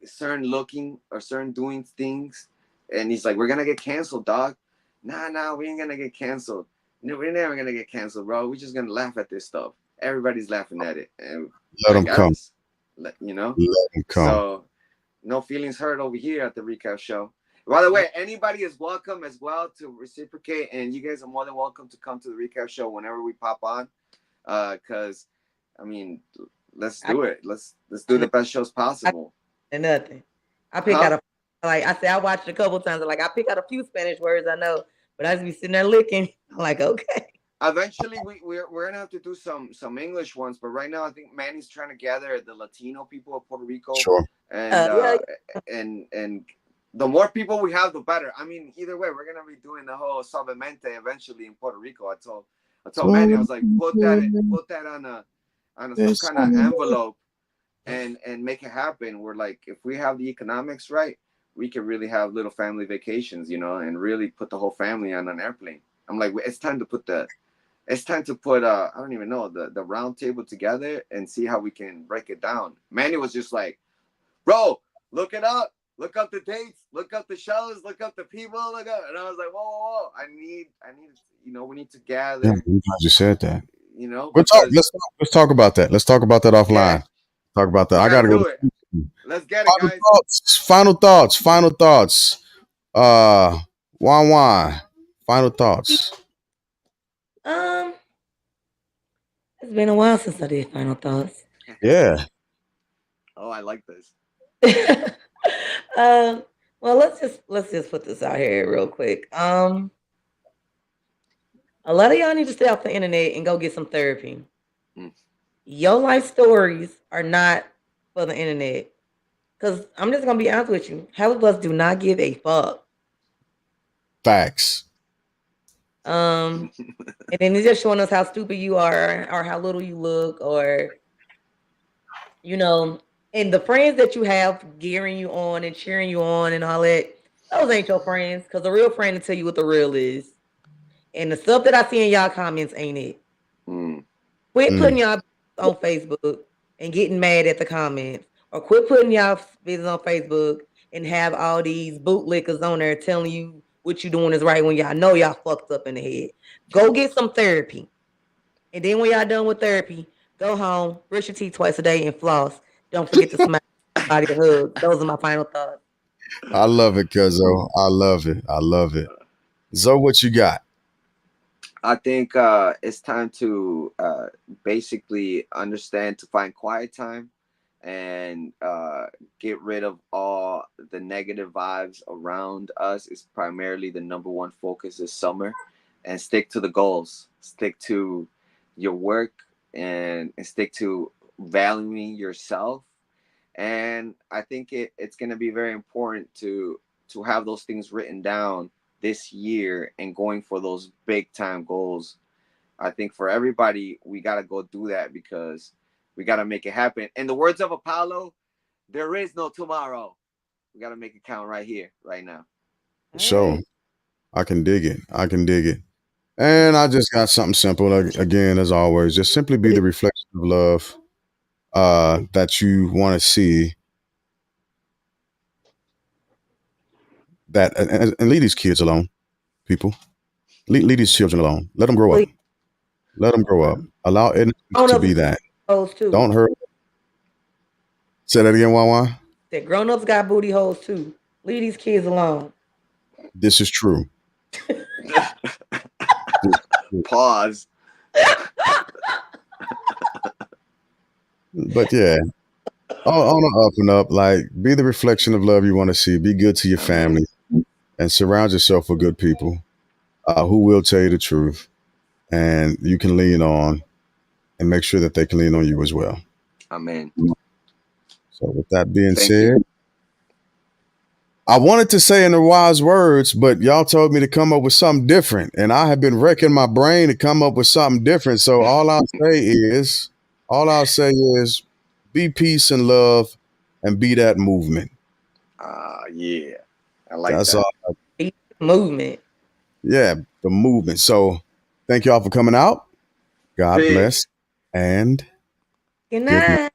certain looking or certain doing things, and he's like, "We're gonna get canceled, dog." Nah, we ain't gonna get canceled. No, we're never gonna get canceled, bro. We're just gonna laugh at this stuff. Everybody's laughing at it, and Let I them come. guess, you know. Let them come. So no feelings hurt over here at the recap show. By the way, anybody is welcome as well to reciprocate, and you guys are more than welcome to come to the recap show whenever we pop on. Because I mean, let's do it. Let's do the best shows possible. And nothing. I pick out I said I watched it a couple times. Like I pick out a few Spanish words I know, but I just be sitting there looking. I'm like, okay. Eventually, we're gonna have to do some English ones, but right now I think Manny's trying to gather the Latino people of Puerto Rico. Sure. And and the more people we have, the better. I mean, either way, we're gonna be doing the whole Suavemente eventually in Puerto Rico. I told Manny, I was like, put that on some kind of envelope and make it happen. We're like, if we have the economics right, we can really have little family vacations, and really put the whole family on an airplane. I'm like, it's time to put I don't even know, the round table together and see how we can break it down. Manny was just like, bro, look it up. Look up the dates. Look up the shows. Look up the people. Look up. And I was like, whoa. I need, we need to gather. Yeah, I'm glad you said that. Let's talk about that. Let's talk about that offline. Yeah. Talk about that. I gotta go. Let's get it, guys. Final thoughts. Juan. Final thoughts. It's been a while since I did final thoughts. Yeah. Oh, I like this. Well, let's just put this out here real quick. A lot of y'all need to stay off the internet and go get some therapy. Your life stories are not for the internet. Because I'm just gonna be honest with you, half of us do not give a fuck. Facts. And then it's just showing us how stupid you are, or how little you look, or and the friends that you have gearing you on and cheering you on and all that, those ain't your friends. Because the real friend will tell you what the real is. And the stuff that I see in y'all comments ain't it. Quit putting y'all on Facebook and getting mad at the comments. Or quit putting y'all business on Facebook and have all these bootlickers on there telling you what you doing is right when y'all know y'all fucked up in the head. Go get some therapy. And then when y'all done with therapy, go home, brush your teeth twice a day, and floss. Don't forget to smile somebody to hug. Those are my final thoughts. I love it, Cuzzo. I love it. Zoe, what you got? I think it's time to basically understand to find quiet time and get rid of all the negative vibes around us. Is primarily the number one focus this summer, and stick to the goals. Stick to your work and stick to valuing yourself. And I think it's going to be very important to have those things written down this year and going for those big time goals. I think for everybody, we got to go do that because we got to make it happen. In the words of Apollo, there is no tomorrow. We got to make it count right here, right now. So I can dig it. And I just got something simple again, as always. Just simply be the reflection of love that you want to see. That and leave these kids alone, people. Leave these children alone. Let them grow up. Allow it to be that. Don't hurt. Say that again, Wawa. That grown-ups got booty holes too. Leave these kids alone. This is true. Pause. But yeah, on the up and up, like be the reflection of love you want to see. Be good to your family and surround yourself with good people who will tell you the truth and you can lean on and make sure that they can lean on you as well. Amen. So with that being said, I wanted to say in the wise words, but y'all told me to come up with something different. And I have been wrecking my brain to come up with something different. So all I'll say is be peace and love and be that movement. Yeah. I like That's that. All. Movement. Yeah, the movement. So thank y'all for coming out. God bless. And good night.